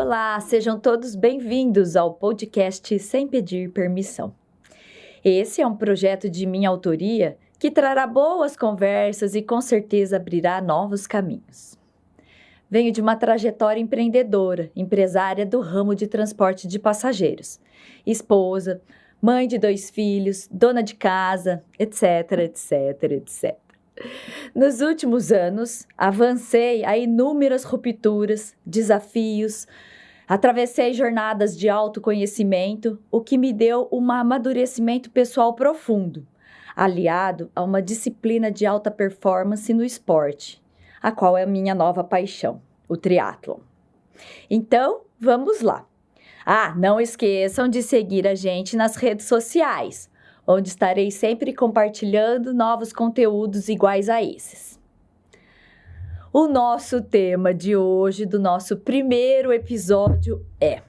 Olá, sejam todos bem-vindos ao podcast Sem Pedir Permissão. Esse é um projeto de minha autoria que trará boas conversas e com certeza abrirá novos caminhos. Venho de uma trajetória empreendedora, empresária do ramo de transporte de passageiros, esposa, mãe de 2 filhos, dona de casa, etc, etc, etc. Nos últimos anos, avancei a inúmeras rupturas, desafios, atravessei jornadas de autoconhecimento, o que me deu um amadurecimento pessoal profundo, aliado a uma disciplina de alta performance no esporte, a qual é a minha nova paixão, o triatlon. Então, vamos lá. Não esqueçam de seguir a gente nas redes sociais, onde estarei sempre compartilhando novos conteúdos iguais a esses. O nosso tema de hoje, do nosso primeiro episódio, é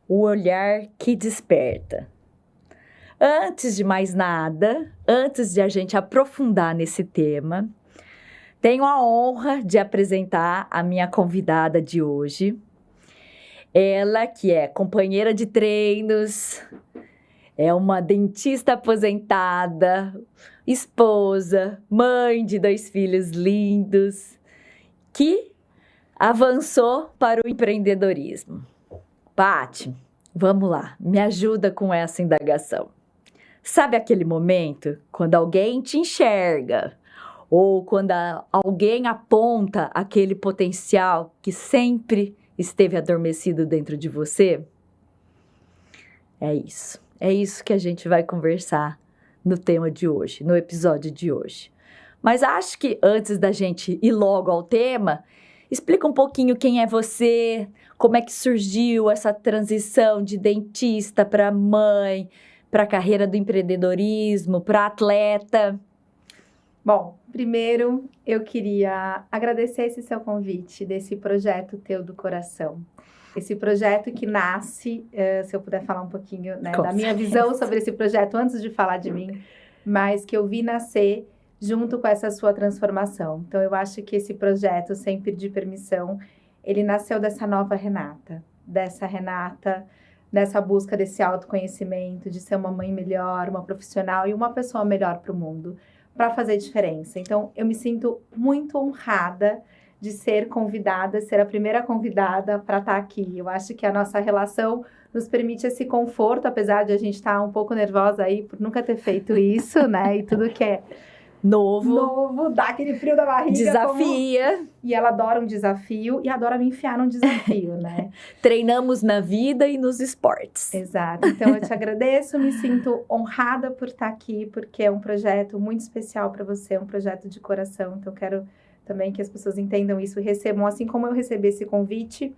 o olhar que desperta. Antes de mais nada, antes de a gente aprofundar nesse tema, tenho a honra de apresentar a minha convidada de hoje. Ela que é companheira de treinos, é uma dentista aposentada, esposa, mãe de 2 filhos lindos, que avançou para o empreendedorismo. Paty, vamos lá, me ajuda com essa indagação. Sabe aquele momento quando alguém te enxerga ou quando alguém aponta aquele potencial que sempre esteve adormecido dentro de você? É isso que a gente vai conversar no tema de hoje, no episódio de hoje. Mas acho que antes da gente ir logo ao tema, explica um pouquinho quem é você, como é que surgiu essa transição de dentista para mãe, para a carreira do empreendedorismo, para atleta. Bom, primeiro eu queria agradecer esse seu convite, desse projeto teu do coração. Esse projeto que nasce, se eu puder falar um pouquinho, né, da minha visão sobre esse projeto antes de falar de mim, mas que eu vi nascer junto com essa sua transformação. Então, eu acho que esse projeto, Sem Pedir Permissão, ele nasceu dessa nova Renata, dessa busca desse autoconhecimento, de ser uma mãe melhor, uma profissional e uma pessoa melhor para o mundo, para fazer diferença. Então, eu me sinto muito honrada de ser convidada, ser a primeira convidada para estar aqui. Eu acho que a nossa relação nos permite esse conforto, apesar de a gente estar um pouco nervosa aí por nunca ter feito isso, né? E tudo que é novo, dá aquele frio da barriga. Desafia. E ela adora um desafio e adora me enfiar num desafio, né? Treinamos na vida e nos esportes. Exato. Então, eu te agradeço, me sinto honrada por estar aqui, porque é um projeto muito especial para você, um projeto de coração. Então, quero também que as pessoas entendam isso e recebam, assim como eu recebi esse convite,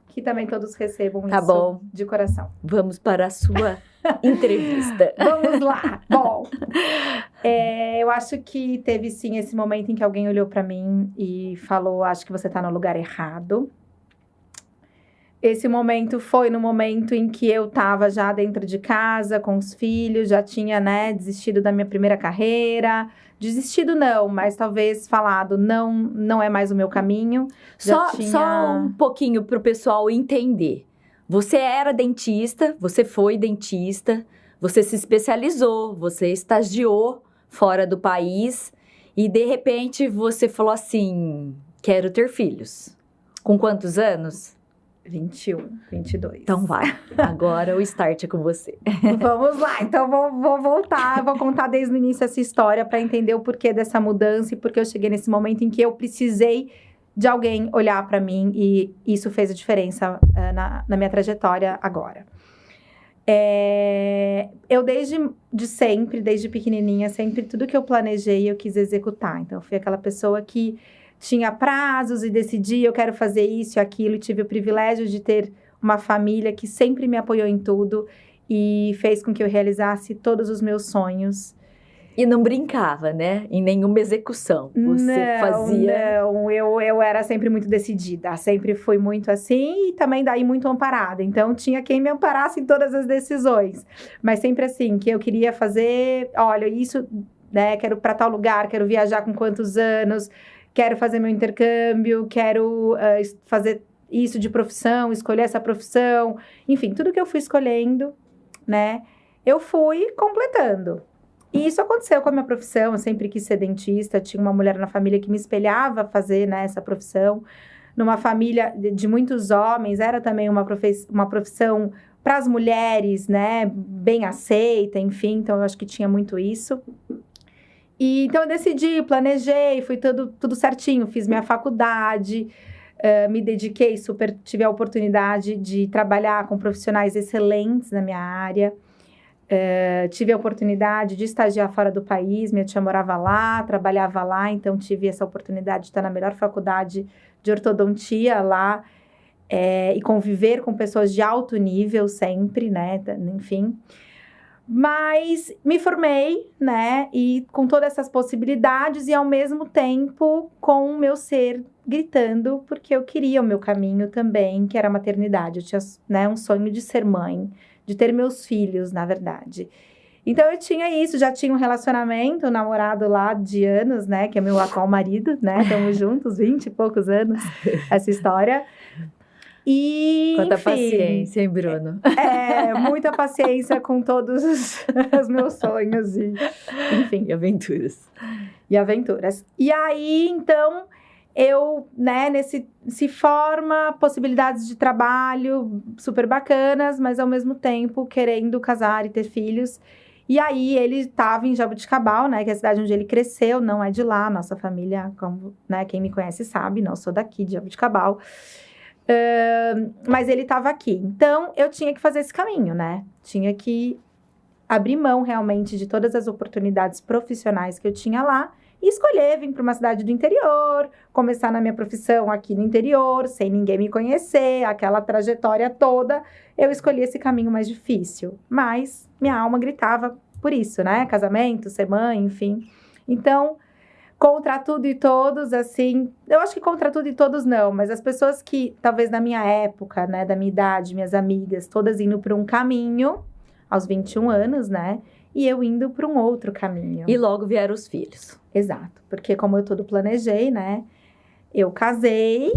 que também todos recebam isso bom. De coração. Vamos para a sua entrevista. Vamos lá! Bom, eu acho que teve sim esse momento em que alguém olhou para mim e falou, acho que você está no lugar errado. Esse momento foi no momento em que eu estava já dentro de casa, com os filhos, já tinha, né, desistido da minha primeira carreira. Desistido não, mas talvez falado, não é mais o meu caminho. Só um pouquinho para o pessoal entender. Você era dentista, você foi dentista, você se especializou, você estagiou fora do país e, de repente, você falou assim, quero ter filhos. Com quantos anos? 21, 22. Então vai, agora o start é com você. Vamos lá, então vou voltar, vou contar desde o início essa história para entender o porquê dessa mudança e porque eu cheguei nesse momento em que eu precisei de alguém olhar para mim e isso fez a diferença na minha trajetória agora. Eu desde pequenininha, sempre tudo que eu planejei eu quis executar. Então, eu fui aquela pessoa que tinha prazos e decidia, eu quero fazer isso e aquilo. E tive o privilégio de ter uma família que sempre me apoiou em tudo e fez com que eu realizasse todos os meus sonhos. E não brincava, né? Em nenhuma execução. Você fazia... Não, eu era sempre muito decidida. Sempre fui muito assim e também daí muito amparada. Então, tinha quem me amparasse em todas as decisões. Mas sempre assim, que eu queria fazer... Olha, isso, né? Quero para tal lugar, quero viajar com quantos anos... Quero fazer meu intercâmbio, quero fazer isso de profissão, escolher essa profissão, enfim, tudo que eu fui escolhendo, né, eu fui completando. E isso aconteceu com a minha profissão, eu sempre quis ser dentista, tinha uma mulher na família que me espelhava a fazer, né, essa profissão. Numa família de muitos homens, era também uma profissão para as mulheres, né, bem aceita, enfim, então eu acho que tinha muito isso. E então eu decidi, planejei, foi tudo certinho, fiz minha faculdade, me dediquei super, tive a oportunidade de trabalhar com profissionais excelentes na minha área. Tive a oportunidade de estagiar fora do país, minha tia morava lá, trabalhava lá, então tive essa oportunidade de estar na melhor faculdade de ortodontia lá, e conviver com pessoas de alto nível sempre, né, enfim. Mas me formei, né, e com todas essas possibilidades e ao mesmo tempo com o meu ser gritando, porque eu queria o meu caminho também, que era a maternidade. Eu tinha, né, um sonho de ser mãe, de ter meus filhos, na verdade. Então, eu tinha isso, já tinha um relacionamento, um namorado lá de anos, né? Que é meu atual marido, né? Estamos juntos, 20 e poucos anos, essa história. E, Quanta enfim, paciência, hein, Bruno? Muita paciência com todos os meus sonhos e, enfim. E aventuras. E aventuras. E aí, então, eu, né, se forma possibilidades de trabalho super bacanas, mas ao mesmo tempo querendo casar e ter filhos. E aí, ele estava em Jaboticabal, né, que é a cidade onde ele cresceu, não é de lá, nossa família, como, né, quem me conhece sabe, não sou daqui de Jaboticabal. Mas ele estava aqui. Então, eu tinha que fazer esse caminho, né? Tinha que abrir mão realmente de todas as oportunidades profissionais que eu tinha lá e escolher vir para uma cidade do interior, começar na minha profissão aqui no interior, sem ninguém me conhecer, aquela trajetória toda. Eu escolhi esse caminho mais difícil. Mas minha alma gritava por isso, né? Casamento, ser mãe, enfim. Então, contra tudo e todos, assim, eu acho que contra tudo e todos não, mas as pessoas que, talvez na minha época, né, da minha idade, minhas amigas, todas indo por um caminho, aos 21 anos, né, e eu indo por um outro caminho. E logo vieram os filhos. Exato, porque como eu tudo planejei, né, eu casei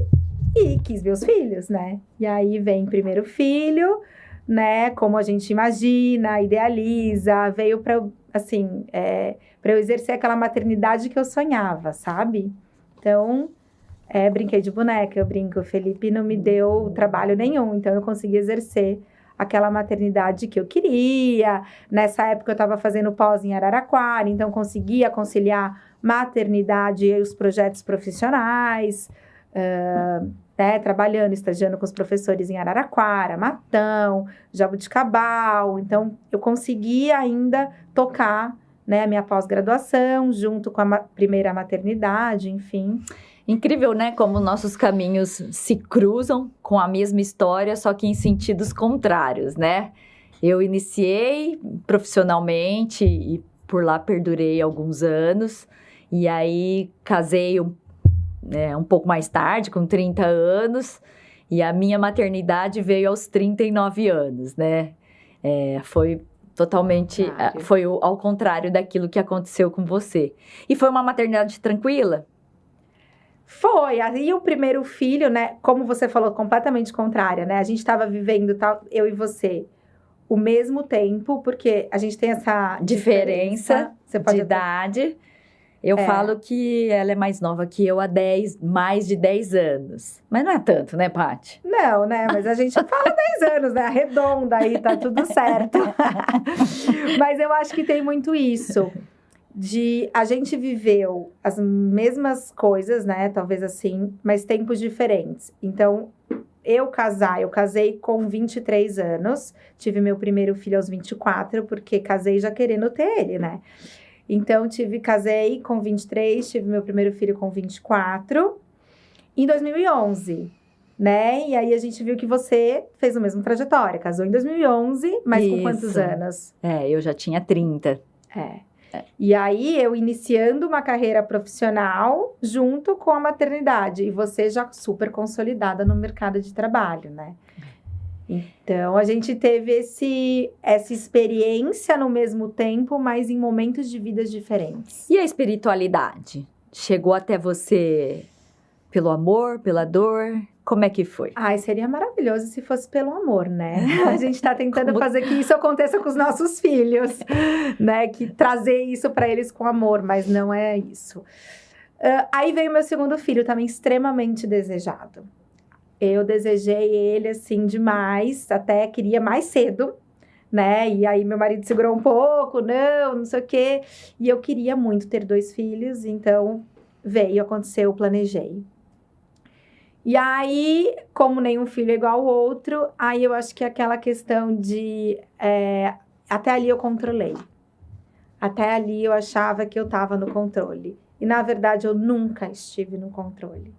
e quis meus filhos, né, e aí vem primeiro filho, né, como a gente imagina, idealiza, veio para, assim, para eu exercer aquela maternidade que eu sonhava, sabe? Então, brinquei de boneca, eu brinco, o Felipe não me deu trabalho nenhum, então eu consegui exercer aquela maternidade que eu queria. Nessa época eu estava fazendo pós em Araraquara, então conseguia conciliar maternidade e os projetos profissionais, trabalhando, estagiando com os professores em Araraquara, Matão, Jaboticabal. Então, eu conseguia ainda tocar, né, a minha pós-graduação, junto com a primeira maternidade, enfim. Incrível, né? Como nossos caminhos se cruzam com a mesma história, só que em sentidos contrários, né? Eu iniciei profissionalmente e por lá perdurei alguns anos. E aí, casei um pouco mais tarde, com 30 anos. E a minha maternidade veio aos 39 anos, né? Foi totalmente, foi ao contrário daquilo que aconteceu com você. E foi uma maternidade tranquila? Foi, aí o primeiro filho, né, como você falou, completamente contrária, né? A gente estava vivendo, eu e você, o mesmo tempo, porque a gente tem essa diferença de idade. Eu falo que ela é mais nova que eu há mais de 10 anos. Mas não é tanto, né, Paty? Não, né? Mas a gente fala 10 anos, né? Arredonda aí, tá tudo certo. Mas eu acho que tem muito isso. A gente viveu as mesmas coisas, né? Talvez assim, mas tempos diferentes. Então, eu casei com 23 anos. Tive meu primeiro filho aos 24, porque casei já querendo ter ele, né? Então, casei com 23, tive meu primeiro filho com 24, em 2011, né? E aí, a gente viu que você fez a mesma trajetória, casou em 2011, mas com quantos anos? Eu já tinha 30. E aí, eu iniciando uma carreira profissional junto com a maternidade, e você já super consolidada no mercado de trabalho, né? Então, a gente teve essa experiência no mesmo tempo, mas em momentos de vidas diferentes. E a espiritualidade? Chegou até você pelo amor, pela dor? Como é que foi? Ai, seria maravilhoso se fosse pelo amor, né? A gente tá tentando fazer que isso aconteça com os nossos filhos, né? Que trazer isso para eles com amor, mas não é isso. Aí veio meu segundo filho, também extremamente desejado. Eu desejei ele, assim, demais, até queria mais cedo, né? E aí meu marido segurou um pouco, não sei o quê. E eu queria muito ter 2 filhos, então aconteceu, eu planejei. E aí, como nenhum filho é igual ao outro, aí eu acho que aquela questão de... até ali eu controlei. Até ali eu achava que eu estava no controle. E, na verdade, eu nunca estive no controle.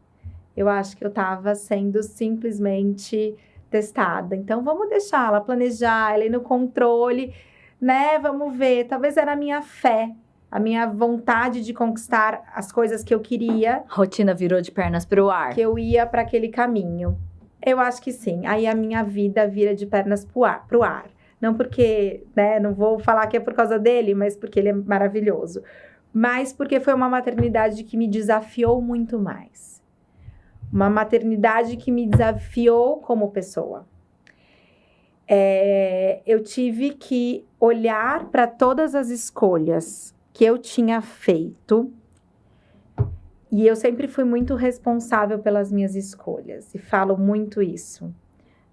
Eu acho que eu estava sendo simplesmente testada. Então, vamos deixar ela planejar, ela ir no controle, né? Vamos ver. Talvez era a minha fé, a minha vontade de conquistar as coisas que eu queria. A rotina virou de pernas pro ar. Que eu ia para aquele caminho. Eu acho que sim. Aí a minha vida vira de pernas pro ar. Não porque, né? Não vou falar que é por causa dele, mas porque ele é maravilhoso. Mas porque foi uma maternidade que me desafiou muito mais. Uma maternidade que me desafiou como pessoa. Eu tive que olhar para todas as escolhas que eu tinha feito. E eu sempre fui muito responsável pelas minhas escolhas. E falo muito isso.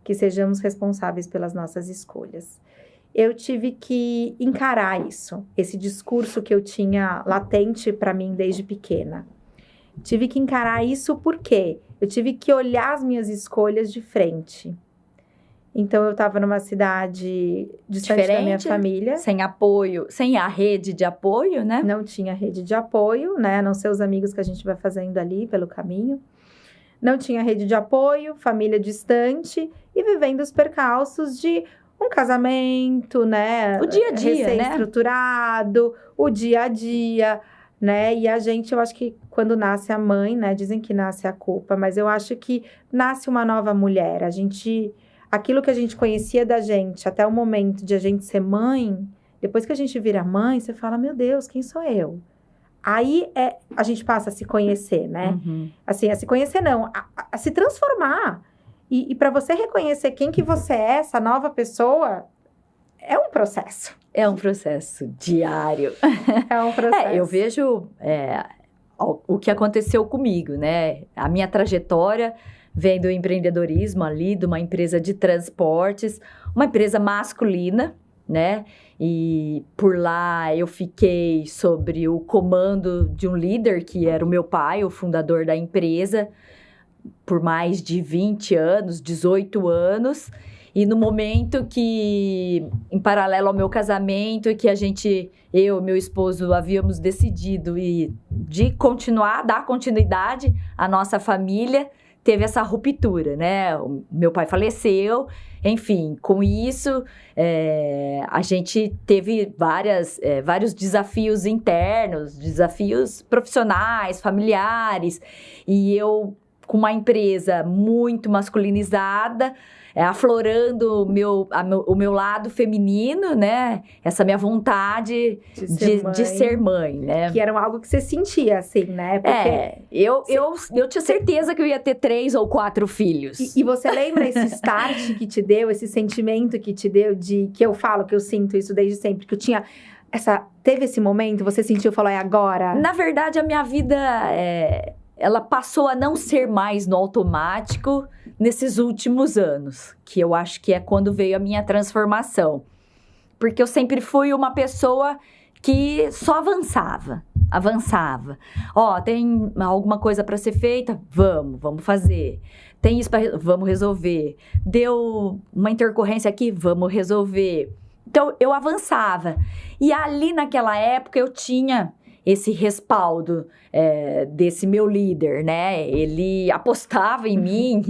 Que sejamos responsáveis pelas nossas escolhas. Eu tive que encarar isso. Esse discurso que eu tinha latente para mim desde pequena. Tive que encarar isso porque eu tive que olhar as minhas escolhas de frente. Então, eu estava numa cidade distante da minha família. Sem apoio, sem a rede de apoio, né? Não tinha rede de apoio, né? A não ser os amigos que a gente vai fazendo ali pelo caminho. Não tinha rede de apoio, família distante e vivendo os percalços de um casamento, né? O dia a dia, né? Recém-estruturado, o dia a dia, né? E a gente, eu acho que quando nasce a mãe, né? Dizem que nasce a culpa, mas eu acho que nasce uma nova mulher. Aquilo que a gente conhecia da gente até o momento de a gente ser mãe, depois que a gente vira mãe, você fala, meu Deus, quem sou eu? Aí a gente passa a se conhecer, né? Uhum. Assim, a se conhecer não, a se transformar. E para você reconhecer quem que você é, essa nova pessoa, é um processo. É um processo diário. É um processo. Eu vejo o que aconteceu comigo, né? A minha trajetória vem do empreendedorismo ali, de uma empresa de transportes, uma empresa masculina, né? E por lá eu fiquei sobre o comando de um líder que era o meu pai, o fundador da empresa, por mais de 20 anos, 18 anos. E no momento que, em paralelo ao meu casamento, que eu e meu esposo havíamos decidido de dar continuidade à nossa família, teve essa ruptura, né? O meu pai faleceu, enfim, com isso a gente teve vários desafios internos, desafios profissionais, familiares, e eu com uma empresa muito masculinizada, aflorando o meu lado feminino, né? Essa minha vontade de ser mãe, né? Que era algo que você sentia, assim, né? Porque eu tinha certeza que eu ia ter 3 ou 4 filhos. E você lembra esse start que te deu, esse sentimento que te deu que eu falo, que eu sinto isso desde sempre, que eu tinha... Teve esse momento, você sentiu, falou, é agora? Na verdade, a minha vida... ela passou a não ser mais no automático nesses últimos anos, que eu acho que é quando veio a minha transformação. Porque eu sempre fui uma pessoa que só avançava. Tem alguma coisa para ser feita? Vamos fazer. Tem isso vamos resolver. Deu uma intercorrência aqui? Vamos resolver. Então, eu avançava. E ali naquela época eu tinha esse respaldo desse meu líder, né? Ele apostava em mim.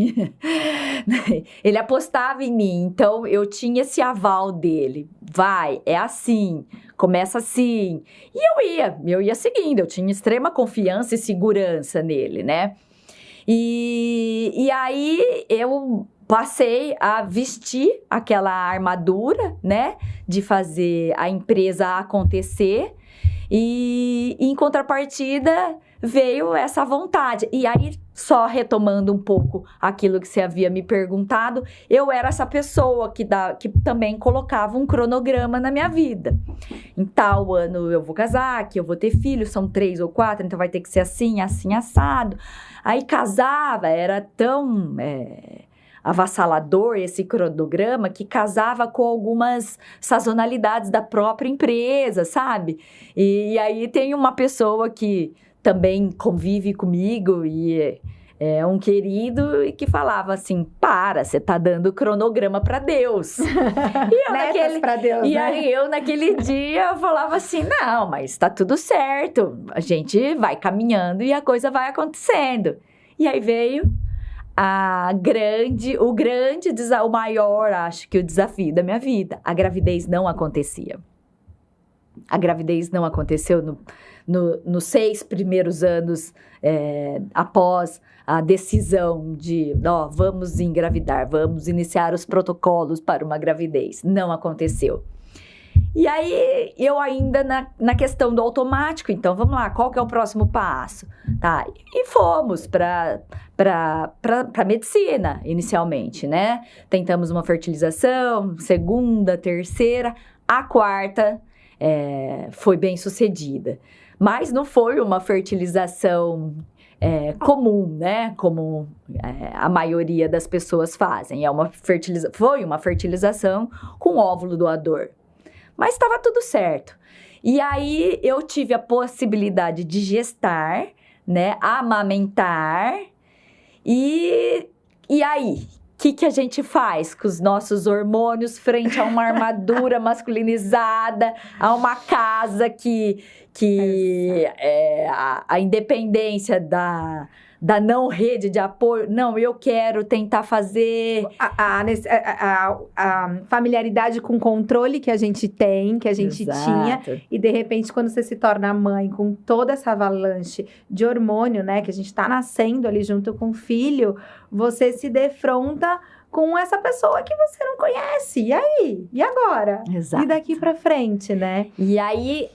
Ele apostava em mim. Então, eu tinha esse aval dele. Vai, é assim, começa assim. E eu ia seguindo. Eu tinha extrema confiança e segurança nele, né? E aí, eu passei a vestir aquela armadura, né? De fazer a empresa acontecer. E em contrapartida veio essa vontade. E aí só retomando um pouco aquilo que você havia me perguntado, eu era essa pessoa que também colocava um cronograma na minha vida. Em tal ano eu vou casar, que eu vou ter filhos, são 3 ou 4, então vai ter que ser assim, assim, assado. Aí casava, era tão avassalador esse cronograma que casava com algumas sazonalidades da própria empresa, sabe? E aí tem uma pessoa que também convive comigo e é um querido e que falava assim, você tá dando cronograma para Deus. Aí eu naquele dia eu falava assim, não, mas tá tudo certo, a gente vai caminhando e a coisa vai acontecendo. E aí veio o maior, acho que o desafio da minha vida. A gravidez não acontecia. A gravidez não aconteceu nos 6 primeiros anos após a decisão de, vamos engravidar, vamos iniciar os protocolos para uma gravidez. Não aconteceu. E aí, eu ainda na questão do automático, então, vamos lá, qual que é o próximo passo? Tá, e fomos para medicina, inicialmente, né? Tentamos uma fertilização, 2ª, 3ª, a 4ª foi bem sucedida. Mas não foi uma fertilização comum, né? Como a maioria das pessoas fazem. Foi uma fertilização com óvulo doador. Mas estava tudo certo. E aí, eu tive a possibilidade de gestar, né? Amamentar. E aí? O que a gente faz com os nossos hormônios frente a uma armadura masculinizada, a uma casa que a independência da não rede de apoio? Não, eu quero tentar fazer... A familiaridade com o controle que a gente tem, que a gente tinha. E, de repente, quando você se torna mãe com toda essa avalanche de hormônio, né? Que a gente tá nascendo ali junto com o filho, você se defronta com essa pessoa que você não conhece. E aí? E agora? Exato. E daqui pra frente, né? E aí,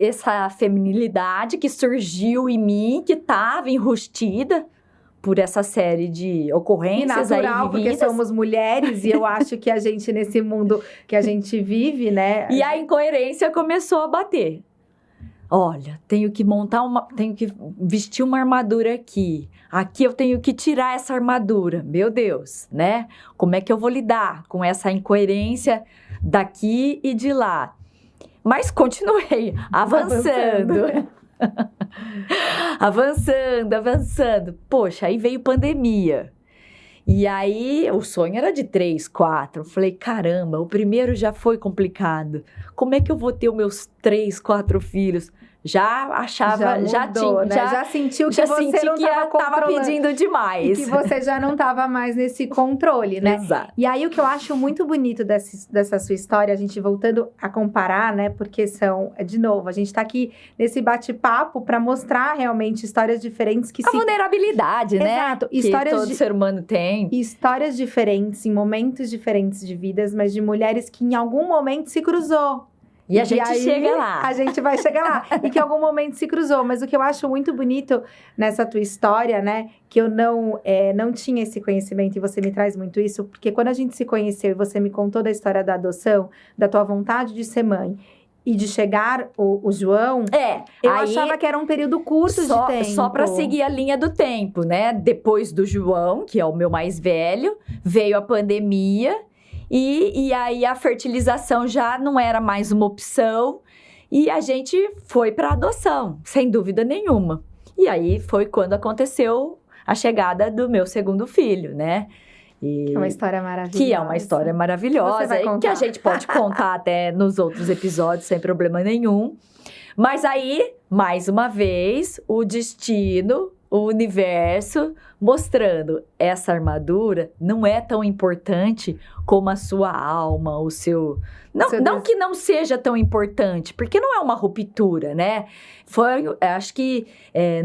essa feminilidade que surgiu em mim, que estava enrustida por essa série de ocorrências aí vividas. Porque somos mulheres e eu acho que a gente, nesse mundo que a gente vive, né? E a incoerência começou a bater. Olha, tenho que vestir uma armadura aqui. Aqui eu tenho que tirar essa armadura. Meu Deus, né? Como é que eu vou lidar com essa incoerência daqui e de lá? Mas continuei avançando. avançando. Poxa, aí veio pandemia. E aí, o sonho era de 3, 4. Falei, caramba, o primeiro já foi complicado. Como é que eu vou ter os meus 3, 4 filhos? Já achava, já sentiu que você não estava pedindo demais. E que você já não estava mais nesse controle, né? Exato. E aí, o que eu acho muito bonito dessa sua história, a gente voltando a comparar, né? Porque de novo, a gente está aqui nesse bate-papo para mostrar realmente histórias diferentes que vulnerabilidade, né? Exato. Que todo ser humano tem. Histórias diferentes, em momentos diferentes de vidas, mas de mulheres que em algum momento se cruzou. E a gente chega lá. A gente vai chegar lá. E que em algum momento se cruzou. Mas o que eu acho muito bonito nessa tua história, né? Que eu não tinha esse conhecimento e você me traz muito isso. Porque quando a gente se conheceu e você me contou da história da adoção, da tua vontade de ser mãe e de chegar o João, eu achava que era um período curto de tempo. Só para seguir a linha do tempo, né? Depois do João, que é o meu mais velho, veio a pandemia. E aí a fertilização já não era mais uma opção e a gente foi para adoção, sem dúvida nenhuma. E aí foi quando aconteceu a chegada do meu segundo filho, né? Que é uma história maravilhosa. Que é uma história maravilhosa e que a gente pode contar até nos outros episódios sem problema nenhum. Mas aí, mais uma vez, o destino, o universo mostrando essa armadura não é tão importante como a sua alma, o seu... Não que não seja tão importante, porque não é uma ruptura, né? Acho que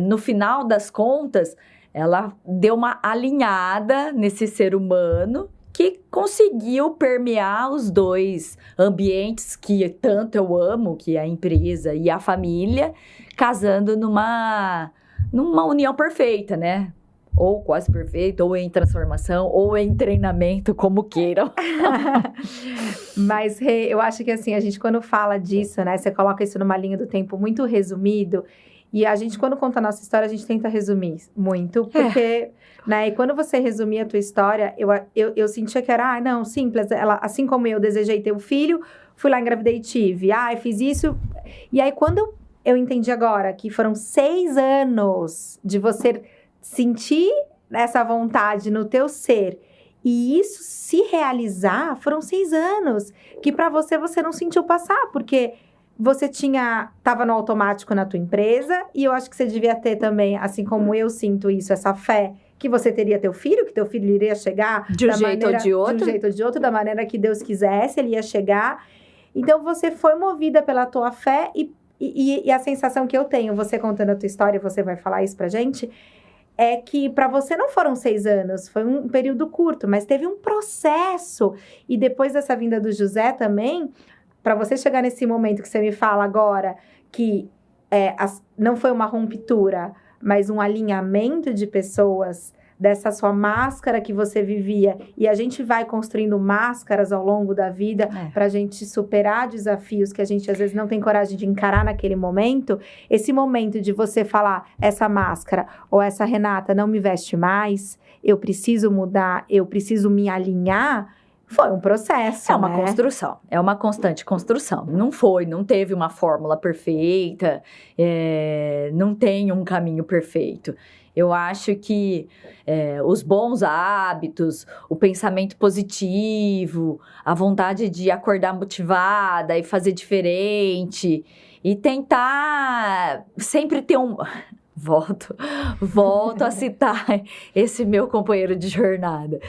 no final das contas, ela deu uma alinhada nesse ser humano que conseguiu permear os 2 ambientes que tanto eu amo, que é a empresa e a família, casando numa união perfeita, né? Ou quase perfeita, ou em transformação, ou em treinamento, como queiram. Mas, Rê, eu acho que assim, a gente quando fala disso, né? Você coloca isso numa linha do tempo muito resumido. E a gente, quando conta a nossa história, a gente tenta resumir muito. Porque, né? E quando você resumia a tua história, eu sentia que era, não, simples. Ela, assim como eu desejei ter um filho, fui lá, engravidei e tive. Eu fiz isso. E aí, quando eu entendi agora que foram 6 anos de você sentir essa vontade no teu ser e isso se realizar, foram 6 anos que para você não sentiu passar, porque você tava no automático na tua empresa e eu acho que você devia ter também, assim como eu sinto isso, essa fé que você teria teu filho, que teu filho iria chegar de um jeito ou de outro. De um jeito ou de outro, da maneira que Deus quisesse, ele ia chegar. Então você foi movida pela tua fé e a sensação que eu tenho, você contando a tua história, você vai falar isso pra gente, é que para você não foram 6 anos, foi um período curto, mas teve um processo. E depois dessa vinda do José também, para você chegar nesse momento que você me fala agora, que não foi uma ruptura, mas um alinhamento de pessoas, dessa sua máscara que você vivia. E a gente vai construindo máscaras ao longo da vida para a gente superar desafios que a gente às vezes não tem coragem de encarar naquele momento. Esse momento de você falar, essa máscara ou essa Renata não me veste mais, eu preciso mudar, eu preciso me alinhar, foi um processo, É uma construção, é uma constante construção. Não teve uma fórmula perfeita, não tem um caminho perfeito. Eu acho que os bons hábitos, o pensamento positivo, a vontade de acordar motivada e fazer diferente e tentar sempre ter um... Volto a citar esse meu companheiro de jornada.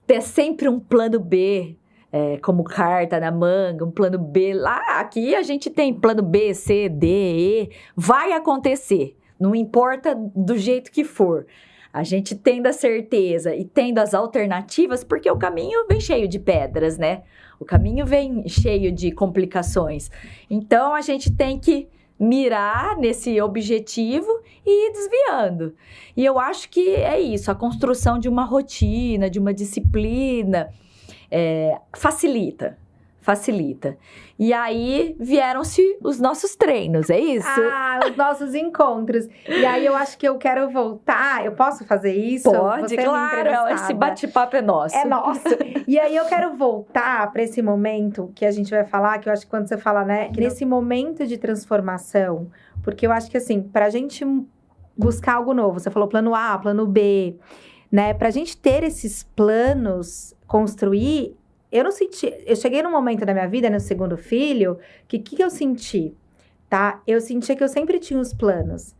Ter sempre um plano B, como carta na manga, um plano B. Aqui a gente tem plano B, C, D, E. Vai acontecer, não importa do jeito que for. A gente tendo a certeza e tendo as alternativas, porque o caminho vem cheio de pedras, né? O caminho vem cheio de complicações. Então, a gente tem que mirar nesse objetivo e ir desviando. E eu acho que é isso, a construção de uma rotina, de uma disciplina, facilita. E aí vieram-se os nossos treinos, é isso? Os nossos encontros. E aí eu acho que eu quero voltar. Eu posso fazer isso? Pode, claro. Esse bate-papo é nosso. É nosso. E aí eu quero voltar para esse momento que a gente vai falar, que eu acho que quando você fala, né? Que nesse momento de transformação, porque eu acho que assim, pra gente buscar algo novo, você falou plano A, plano B, né? Pra gente ter esses planos, construir... Eu cheguei num momento da minha vida, no segundo filho, que eu senti, tá? Eu sentia que eu sempre tinha os planos,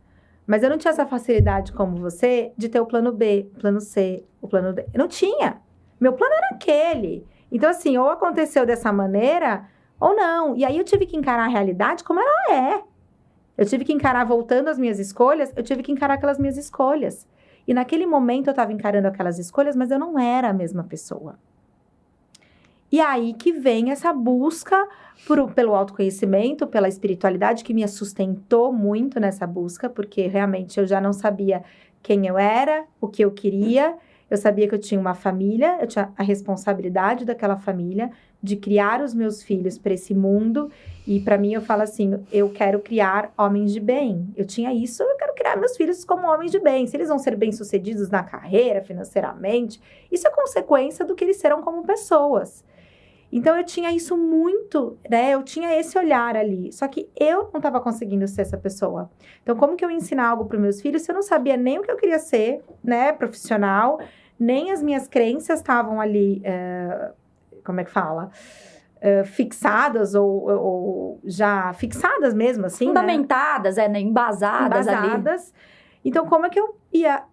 mas eu não tinha essa facilidade como você de ter o plano B, o plano C, o plano D. Eu não tinha. Meu plano era aquele. Então, assim, ou aconteceu dessa maneira, ou não. E aí eu tive que encarar a realidade como ela é. Eu tive que encarar, voltando às minhas escolhas, eu tive que encarar aquelas minhas escolhas. E naquele momento eu estava encarando aquelas escolhas, mas eu não era a mesma pessoa. E aí que vem essa busca pelo autoconhecimento, pela espiritualidade, que me sustentou muito nessa busca, porque realmente eu já não sabia quem eu era, o que eu queria. Eu sabia que eu tinha uma família, eu tinha a responsabilidade daquela família, de criar os meus filhos para esse mundo. E para mim, eu falo assim, eu quero criar homens de bem. Eu tinha isso, eu quero criar meus filhos como homens de bem. Se eles vão ser bem-sucedidos na carreira, financeiramente, isso é consequência do que eles serão como pessoas. Então, eu tinha isso muito, né? Eu tinha esse olhar ali. Só que eu não estava conseguindo ser essa pessoa. Então, como que eu ia ensinar algo para os meus filhos se eu não sabia nem o que eu queria ser, né? Profissional, nem as minhas crenças estavam ali, como é que fala? Fixadas ou já fixadas mesmo, assim, fundamentadas, né? Embasadas ali. Então, como é que eu ia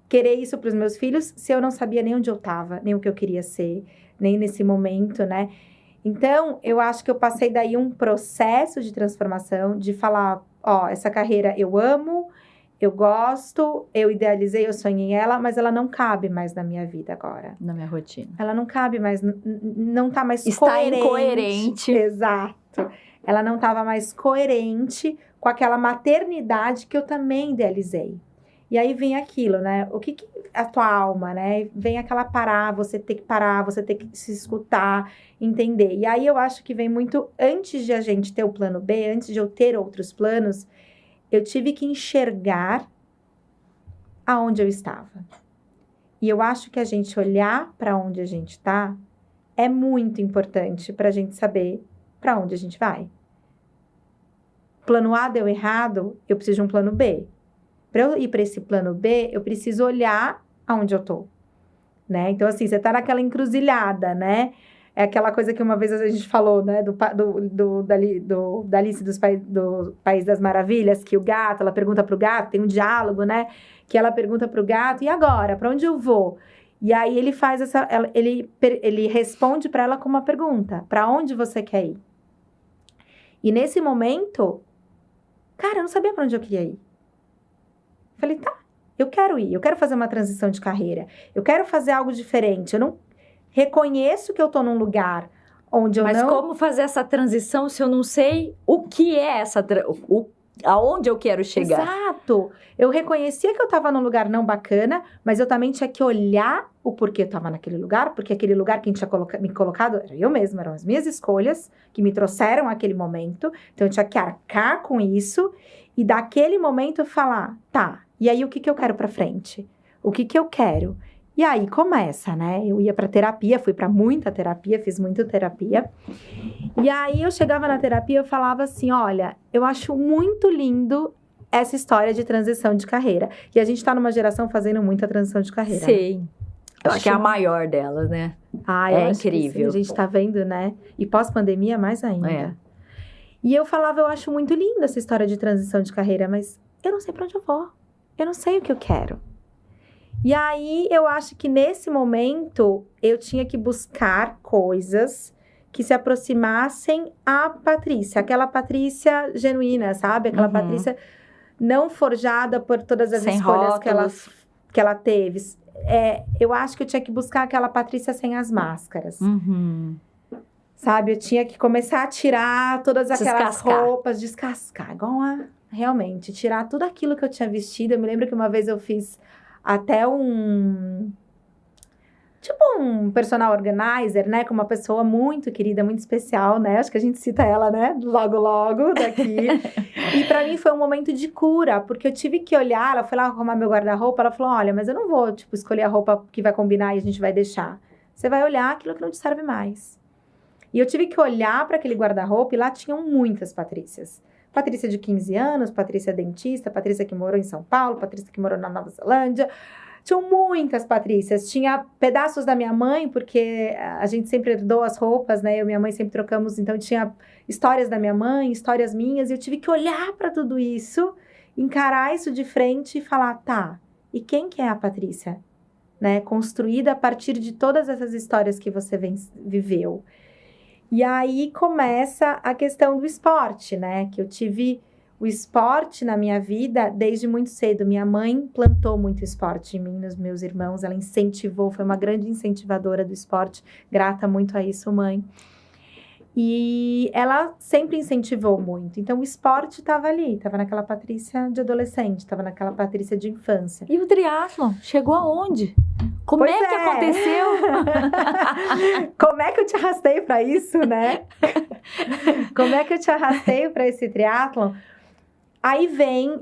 querer isso para os meus filhos se eu não sabia nem onde eu estava, nem o que eu queria ser, nem nesse momento, né? Então, eu acho que eu passei daí um processo de transformação, de falar, essa carreira eu amo, eu gosto, eu idealizei, eu sonhei ela, mas ela não cabe mais na minha vida agora. Na minha rotina. Ela não cabe mais, não tá mais está incoerente. Exato. ela não estava mais coerente com aquela maternidade que eu também idealizei. E aí vem aquilo, né? O que a tua alma, né? Vem aquela você ter que parar, você ter que se escutar, entender. E aí eu acho que vem muito antes de a gente ter o plano B, antes de eu ter outros planos, eu tive que enxergar aonde eu estava. E eu acho que a gente olhar para onde a gente está é muito importante para a gente saber para onde a gente vai. Plano A deu errado, eu preciso de um plano B. Para eu ir para esse plano B, eu preciso olhar aonde eu tô, né? Então, assim, você tá naquela encruzilhada, né? É aquela coisa que uma vez a gente falou, né? Da Alice do País das Maravilhas, que o gato, ela pergunta pro gato, tem um diálogo, né? Que ela pergunta pro gato, e agora? Para onde eu vou? E aí ele faz ele responde para ela com uma pergunta: para onde você quer ir? E nesse momento, cara, eu não sabia para onde eu queria ir. Falei, tá, eu quero fazer uma transição de carreira, eu quero fazer algo diferente, eu não reconheço que eu tô num lugar onde eu Mas como fazer essa transição se eu não sei o que é aonde eu quero chegar? Exato, eu reconhecia que eu tava num lugar não bacana, mas eu também tinha que olhar o porquê eu tava naquele lugar, porque aquele lugar que tinha me colocado era eu mesma, eram as minhas escolhas que me trouxeram àquele momento, então eu tinha que arcar com isso e daquele momento falar, tá, e aí o que eu quero pra frente? O que eu quero? E aí começa, né? Eu ia pra terapia, fui pra muita terapia, fiz muita terapia. E aí eu chegava na terapia e falava assim, olha, eu acho muito lindo essa história de transição de carreira. E a gente tá numa geração fazendo muita transição de carreira. Sim. Eu acho que é a maior delas, né? É incrível. A gente tá vendo, né? E pós-pandemia, mais ainda. É. E eu falava, eu acho muito linda essa história de transição de carreira, mas eu não sei pra onde eu vou. Eu não sei o que eu quero. E aí, eu acho que nesse momento, eu tinha que buscar coisas que se aproximassem à Patrícia. Aquela Patrícia genuína, sabe? Aquela Patrícia não forjada por todas as sem escolhas rótulos. que ela teve. Eu acho que eu tinha que buscar aquela Patrícia sem as máscaras. Sabe? Eu tinha que começar a tirar todas aquelas roupas, descascar. Realmente, tirar tudo aquilo que eu tinha vestido. Eu me lembro que uma vez eu fiz até um personal organizer, né? Com uma pessoa muito querida, muito especial, né? Acho que a gente cita ela, né? Logo daqui. E pra mim foi um momento de cura, porque eu tive que olhar, ela foi lá arrumar meu guarda-roupa, ela falou, olha, mas eu não vou, escolher a roupa que vai combinar e a gente vai deixar. Você vai olhar aquilo que não te serve mais. E eu tive que olhar para aquele guarda-roupa e lá tinham muitas Patrícias. Patrícia de 15 anos, Patrícia dentista, Patrícia que morou em São Paulo, Patrícia que morou na Nova Zelândia. Tinham muitas Patrícias. Tinha pedaços da minha mãe, porque a gente sempre herdou as roupas, né? Eu e minha mãe sempre trocamos, então tinha histórias da minha mãe, histórias minhas. E eu tive que olhar para tudo isso, encarar isso de frente e falar, tá, e quem que é a Patrícia? Né? Construída a partir de todas essas histórias que você viveu. E aí começa a questão do esporte, né? Que eu tive o esporte na minha vida desde muito cedo. Minha mãe plantou muito esporte em mim, nos meus irmãos. Ela incentivou, foi uma grande incentivadora do esporte. Grata muito a isso, mãe. E ela sempre incentivou muito. Então, o esporte estava ali. Estava naquela Patrícia de adolescente, estava naquela Patrícia de infância. E o triatlon? Chegou aonde? Como é que aconteceu? Como é que eu te arrastei para isso, né? Como é que eu te arrastei para esse triatlon? Aí vem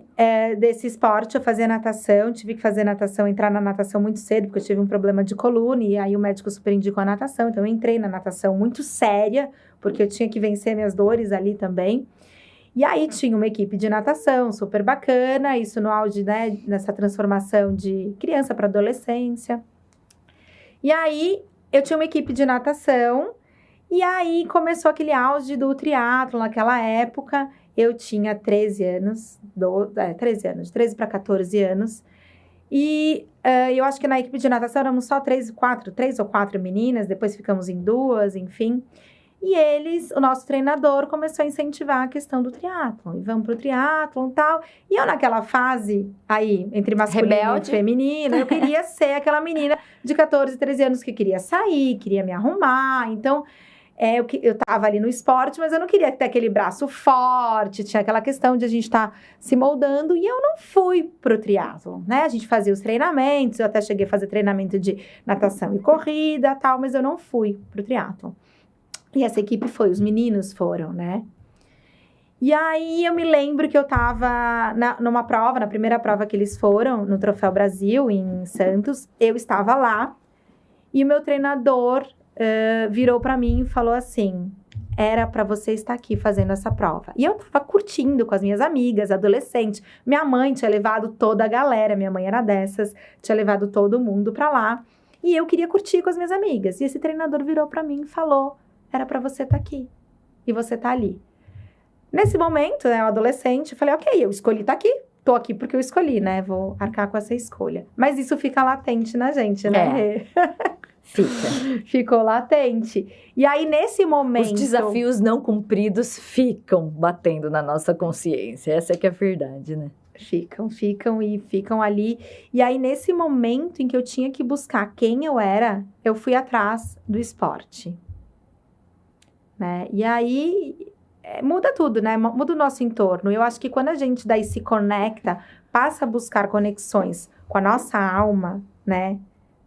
desse esporte, eu fazia natação, tive que fazer natação, entrar na natação muito cedo, porque eu tive um problema de coluna, e aí o médico super indicou a natação, então eu entrei na natação muito séria, porque eu tinha que vencer minhas dores ali também. E aí tinha uma equipe de natação super bacana, isso no auge, né, nessa transformação de criança para adolescência. E aí eu tinha uma equipe de natação, e aí começou aquele auge do triatlo naquela época. Eu tinha 13 anos, 13 para 14 anos. E eu acho que na equipe de natação éramos só 3 ou 4 meninas, depois ficamos em 2, enfim. E o nosso treinador começou a incentivar a questão do triatlon. E vamos pro triatlon e tal. E eu naquela fase aí, entre masculino rebelde e feminino, eu queria ser aquela menina de 14, 13 anos que queria sair, queria me arrumar. Então, eu tava ali no esporte, mas eu não queria ter aquele braço forte, tinha aquela questão de a gente estar se moldando, e eu não fui pro triatlon, né? A gente fazia os treinamentos, eu até cheguei a fazer treinamento de natação e corrida, tal, mas eu não fui pro triatlon. E essa equipe foi, os meninos foram, né? E aí eu me lembro que eu tava numa prova, na primeira prova que eles foram, no Troféu Brasil, em Santos, eu estava lá, e o meu treinador virou pra mim e falou assim: era pra você estar aqui fazendo essa prova. E eu tava curtindo com as minhas amigas, adolescentes. Minha mãe tinha levado toda a galera, minha mãe era dessas, tinha levado todo mundo pra lá. E eu queria curtir com as minhas amigas. E esse treinador virou pra mim e falou: era pra você estar aqui. E você tá ali. Nesse momento, né, eu adolescente, eu falei: ok, eu escolhi estar aqui. Tô aqui porque eu escolhi, né? Vou arcar com essa escolha. Mas isso fica latente na gente, né? Fica. Ficou latente. E aí, nesse momento... Os desafios não cumpridos ficam batendo na nossa consciência. Essa é que é a verdade, né? Ficam ali. E aí, nesse momento em que eu tinha que buscar quem eu era, eu fui atrás do esporte. Né? E aí, muda tudo, né? Muda o nosso entorno. Eu acho que quando a gente daí se conecta, passa a buscar conexões com a nossa alma, né?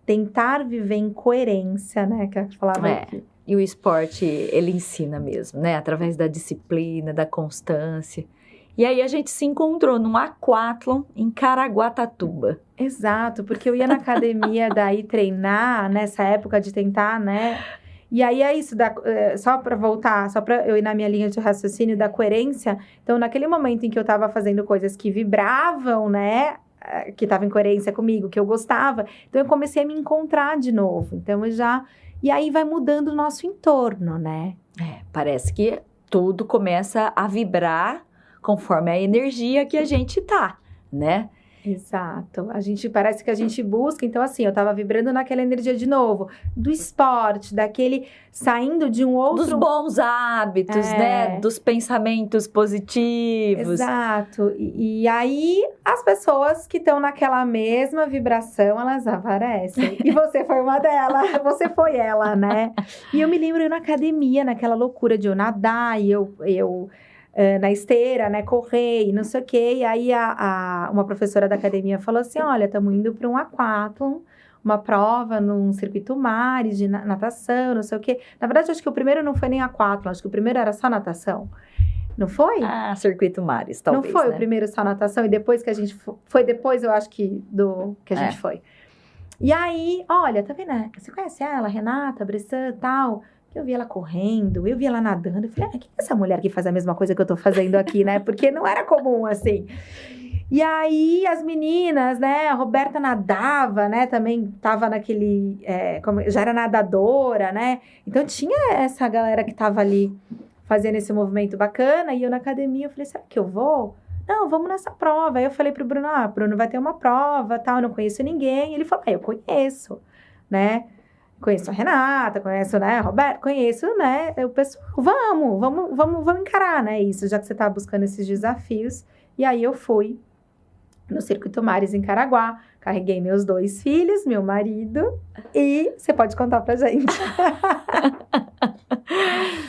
Tentar viver em coerência, né? Que eu falava aqui. E o esporte, ele ensina mesmo, né? Através da disciplina, da constância. E aí a gente se encontrou num aquatlon em Caraguatatuba. Exato, porque eu ia na academia daí treinar, nessa época de tentar, né? E aí é isso, só para voltar, só para eu ir na minha linha de raciocínio da coerência. Então, naquele momento em que eu estava fazendo coisas que vibravam, né? Que estava em coerência comigo, que eu gostava. Então, eu comecei a me encontrar de novo. Então, E aí, vai mudando o nosso entorno, né? Parece que tudo começa a vibrar conforme a energia que a gente tá, né? Exato. Parece que a gente busca. Então, assim, eu tava vibrando naquela energia de novo. Do esporte, saindo de um outro... Dos bons hábitos, né? Dos pensamentos positivos. Exato. E aí, as pessoas que estão naquela mesma vibração, elas aparecem. E você foi uma delas. Você foi ela, né? E eu me lembro eu na academia, naquela loucura de eu nadar, e eu na esteira, né, correr e não sei o quê. E aí, uma professora da academia falou assim: olha, estamos indo para um aquatlon, uma prova num circuito mares de natação, não sei o quê. Na verdade, acho que o primeiro não foi nem aquatlon, acho que o primeiro era só natação. Não foi? Circuito mares, talvez, não foi, né? O primeiro só natação, e depois que a gente foi depois, eu acho que a gente foi. E aí, olha, tá vendo? Você conhece ela, Renata, Bressan e tal? Eu vi ela correndo, eu vi ela nadando. Eu falei: quem é essa mulher que faz a mesma coisa que eu tô fazendo aqui, né? Porque não era comum, assim. E aí, as meninas, né? A Roberta nadava, né? Também tava naquele... já era nadadora, né? Então, tinha essa galera que tava ali fazendo esse movimento bacana. E eu na academia, eu falei: será que eu vou? Não, vamos nessa prova. Aí eu falei pro Bruno: Bruno, vai ter uma prova, tal. Eu não conheço ninguém. Ele falou: eu conheço, né? Conheço a Renata, conheço, né, a Roberta, conheço, né, o pessoal. Vamos encarar, né, isso, já que você tá buscando esses desafios. E aí eu fui no Circuito Mares em Caraguá, carreguei meus 2 filhos, meu marido, e você pode contar pra gente.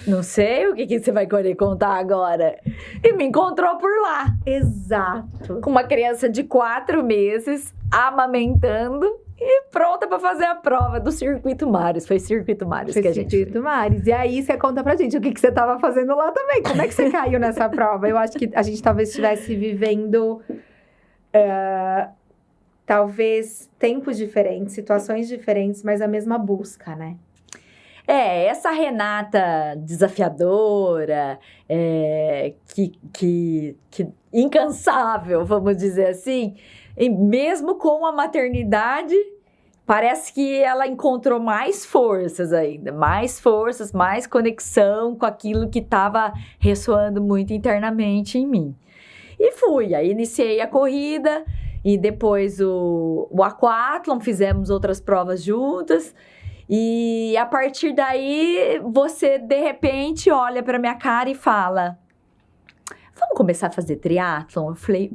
Não sei o que você vai querer contar agora. E me encontrou por lá. Exato. Com uma criança de 4 meses, amamentando e pronta para fazer a prova do Circuito Mares. Foi Circuito Mares que a gente fez. Circuito Mares. E aí você conta pra gente o que você estava fazendo lá também. Como é que você caiu nessa prova? Eu acho que a gente talvez estivesse vivendo... talvez tempos diferentes, situações diferentes, mas a mesma busca, né? Essa Renata desafiadora, que incansável, vamos dizer assim, e mesmo com a maternidade, parece que ela encontrou mais forças ainda, mais forças, mais conexão com aquilo que estava ressoando muito internamente em mim. E fui, aí iniciei a corrida e depois o aquatlon, fizemos outras provas juntas. E a partir daí, você de repente olha pra minha cara e fala: vamos começar a fazer triatlon? Eu falei: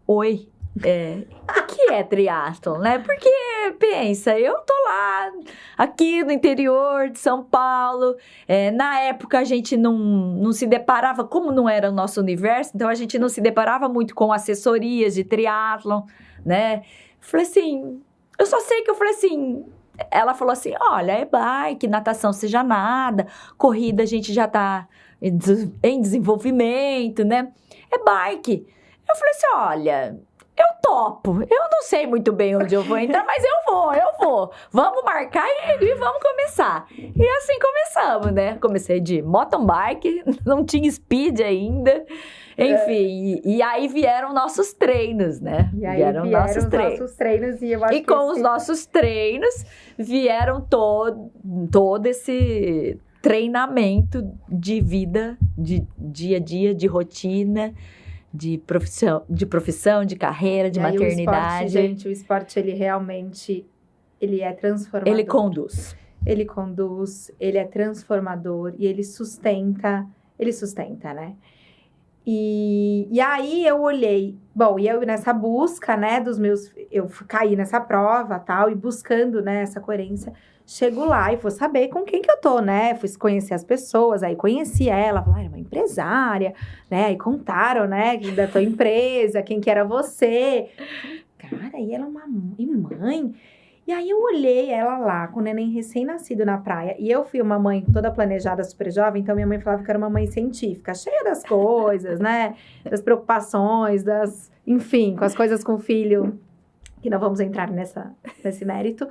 oi, o que é triatlon, né? Porque pensa, eu tô lá, aqui no interior de São Paulo, na época a gente não se deparava, como não era o nosso universo, então a gente não se deparava muito com assessorias de triatlon, né? Falei assim, eu só sei que eu falei assim, ela falou assim, olha, é bike, natação seja nada, corrida a gente já tá em desenvolvimento, né? É bike. Eu falei assim, olha, eu topo, eu não sei muito bem onde eu vou entrar, mas eu vou. Vamos marcar e vamos começar. E assim começamos, né? Comecei de mountain bike, não tinha speed ainda. Enfim, e aí vieram nossos treinos, né? E aí vieram nossos treinos e eu acho que com os nossos treinos vieram todo esse treinamento de vida, de dia a dia, de rotina, de profissão, de carreira, de maternidade. O esporte, ele realmente, ele é transformador. Ele conduz, ele é transformador e ele sustenta, né? E aí eu olhei, bom, e eu nessa busca, né, eu caí nessa prova, tal, e buscando, né, essa coerência, chego lá e vou saber com quem que eu tô, né, fui conhecer as pessoas, aí conheci ela, falei, é uma empresária, né, aí contaram, né, da tua empresa, quem que era você, cara, e ela é uma mãe. E aí eu olhei ela lá, com o neném recém-nascido na praia. E eu fui uma mãe toda planejada, super jovem. Então, minha mãe falava que era uma mãe científica. Cheia das coisas, né? Das preocupações, enfim, com as coisas com o filho. Que não vamos entrar nesse mérito.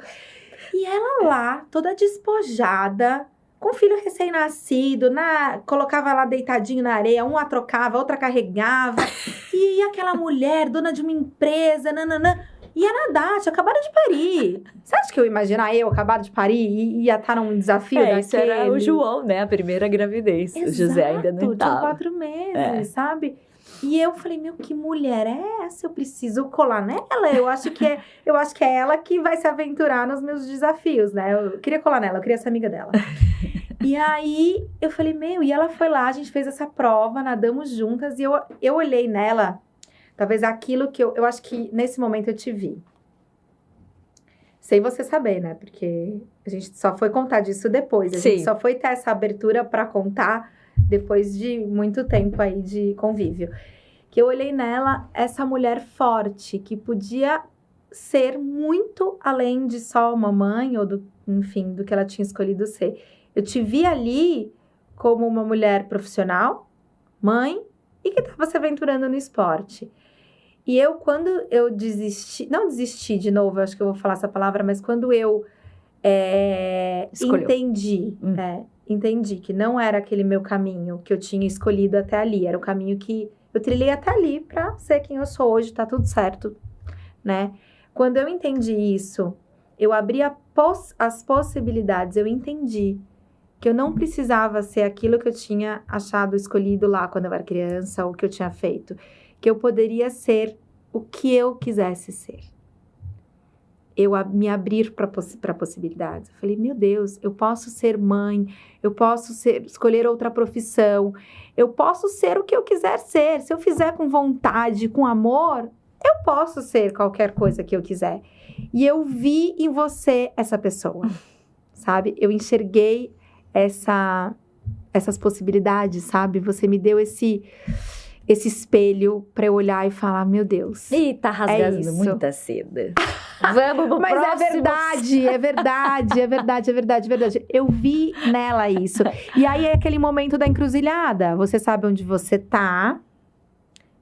E ela lá, toda despojada, com o filho recém-nascido. Colocava lá deitadinho na areia. Uma trocava, outra carregava. E aquela mulher, dona de uma empresa, nananã. Ia nadar, tinha acabado de parir. Você acha que eu ia imaginar eu acabado de parir e ia estar num desafio daquele? Isso era o João, né? A primeira gravidez. Exato, o José ainda não estava. Tinha 4 meses, sabe? E eu falei, que mulher é essa? Eu preciso colar nela. Eu acho que é ela que vai se aventurar nos meus desafios, né? Eu queria colar nela, eu queria ser amiga dela. E aí, eu falei, e ela foi lá, a gente fez essa prova, nadamos juntas. E eu olhei nela... Talvez aquilo que eu acho que nesse momento eu te vi. Sem você saber, né? Porque a gente só foi contar disso depois. A gente só foi ter essa abertura para contar depois de muito tempo aí de convívio. Que eu olhei nela, essa mulher forte, que podia ser muito além de só uma mãe, ou do que ela tinha escolhido ser. Eu te vi ali como uma mulher profissional, mãe, e que estava se aventurando no esporte. E quando eu desisti, não desisti de novo, eu acho que eu vou falar essa palavra, mas quando eu entendi que não era aquele meu caminho que eu tinha escolhido até ali, era o caminho que eu trilhei até ali pra ser quem eu sou hoje, tá tudo certo, né? Quando eu entendi isso, eu abri as possibilidades, eu entendi que eu não precisava ser aquilo que eu tinha achado escolhido lá quando eu era criança, ou que eu tinha feito. Que eu poderia ser o que eu quisesse ser. Eu me abrir para possibilidades. Eu falei, meu Deus, eu posso ser mãe, eu posso escolher outra profissão, eu posso ser o que eu quiser ser. Se eu fizer com vontade, com amor, eu posso ser qualquer coisa que eu quiser. E eu vi em você essa pessoa, sabe? Eu enxerguei essas possibilidades, sabe? Você me deu esse espelho pra eu olhar e falar, meu Deus. Ih, tá rasgando muita seda. Vamos pro Mas próximo. é verdade. Eu vi nela isso. E aí é aquele momento da encruzilhada. Você sabe onde você tá,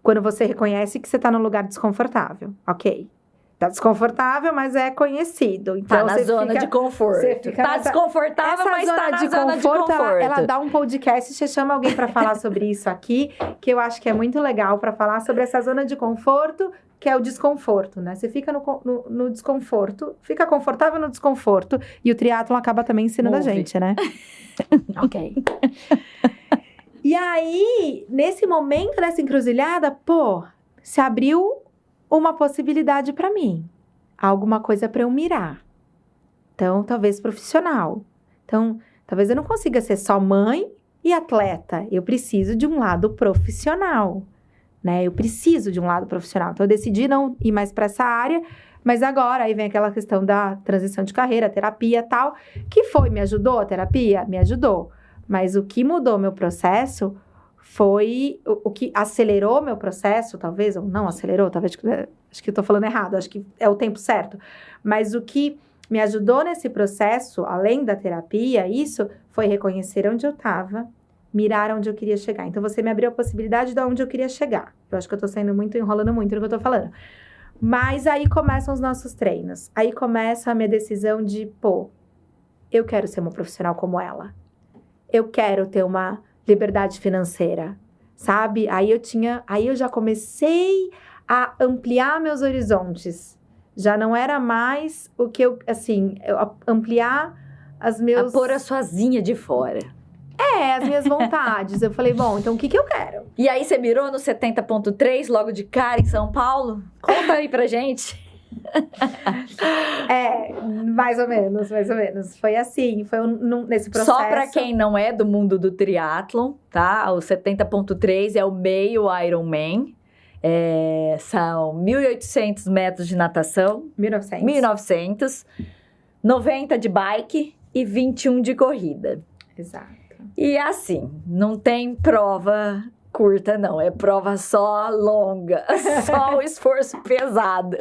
quando você reconhece que você tá num lugar desconfortável. Ok. Tá desconfortável, mas é conhecido. Então, tá na zona de conforto. Tá desconfortável, mas tá na zona de conforto. Ela dá um podcast, você chama alguém pra falar sobre isso aqui, que eu acho que é muito legal pra falar sobre essa zona de conforto, que é o desconforto, né? Você fica no desconforto, fica confortável no desconforto, e o triatlon acaba também ensinando a gente, né? Ok. E aí, nesse momento dessa encruzilhada, se abriu uma possibilidade para mim, alguma coisa para eu mirar. Então, talvez profissional. Então, talvez eu não consiga ser só mãe e atleta. Eu preciso de um lado profissional, né? Eu preciso de um lado profissional. Então, eu decidi não ir mais para essa área, Mas agora, aí vem aquela questão da transição de carreira, terapia e tal, que me ajudou a terapia? Me ajudou. Mas o que mudou meu processo foi, o que acelerou meu processo, talvez, ou não acelerou, talvez, acho que eu tô falando errado, acho que é o tempo certo. Mas o que me ajudou nesse processo, além da terapia, isso, foi reconhecer onde eu estava, mirar onde eu queria chegar. Então, você me abriu a possibilidade de onde eu queria chegar. Eu acho que eu tô enrolando muito no que eu tô falando. Mas aí começam os nossos treinos. Aí começa a minha decisão de, eu quero ser uma profissional como ela. Eu quero ter uma liberdade financeira, sabe? Aí eu já comecei a ampliar meus horizontes. Já não era mais o que ampliar as meus... A pôr a sua asinha de fora. As minhas vontades. Eu falei, bom, então o que eu quero? E aí você mirou no 70.3 logo de cara em São Paulo? Conta aí pra gente. Mais ou menos. Foi assim, nesse processo. Só pra quem não é do mundo do triatlon, tá? O 70.3 é o meio Ironman. São 1.800 metros de natação. 1.900. 90 de bike e 21 de corrida. Exato. E assim, não tem prova curta, não. É prova só longa. Só o esforço pesado.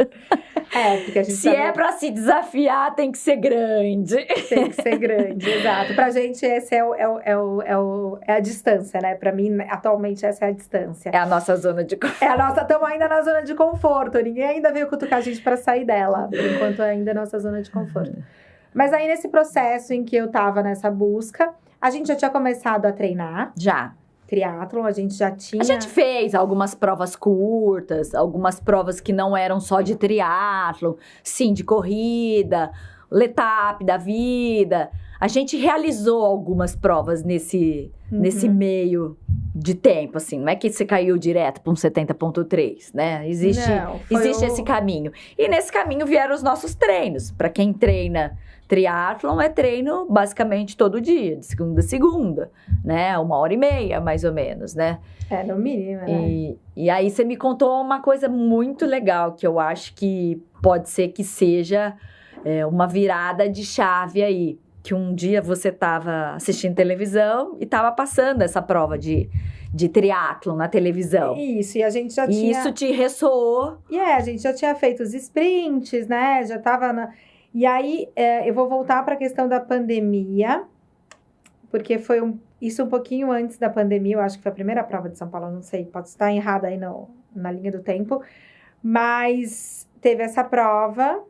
Porque a gente Se é pra se desafiar, tem que ser grande. Tem que ser grande, exato. Pra gente, esse é a distância, né? Pra mim, atualmente, essa é a distância. É a nossa zona de conforto. Estamos ainda na zona de conforto. Ninguém ainda veio cutucar a gente pra sair dela. Por enquanto, ainda é a nossa zona de conforto. Mas aí, nesse processo em que eu tava nessa busca, a gente já tinha começado a treinar. Já. Triatlon, a gente já tinha... A gente fez algumas provas curtas, algumas provas que não eram só de triatlon, sim, de corrida, letap da vida. A gente realizou algumas provas nesse meio de tempo, assim. Não é que você caiu direto para um 70.3, né? Existe esse caminho. E nesse caminho vieram os nossos treinos. Para quem treina triatlon, é treino basicamente todo dia, de segunda a segunda, né? 1h30, mais ou menos, né? No mínimo, né? E aí você me contou uma coisa muito legal, que eu acho que pode ser que seja uma virada de chave aí. Que um dia você estava assistindo televisão e estava passando essa prova de triatlon na televisão. Isso, e a gente já tinha... Isso te ressoou. A gente já tinha feito os sprints, né? Já estava... E aí, eu vou voltar para a questão da pandemia, porque foi isso um pouquinho antes da pandemia, eu acho que foi a primeira prova de São Paulo, não sei, pode estar errada aí na linha do tempo, mas teve essa prova,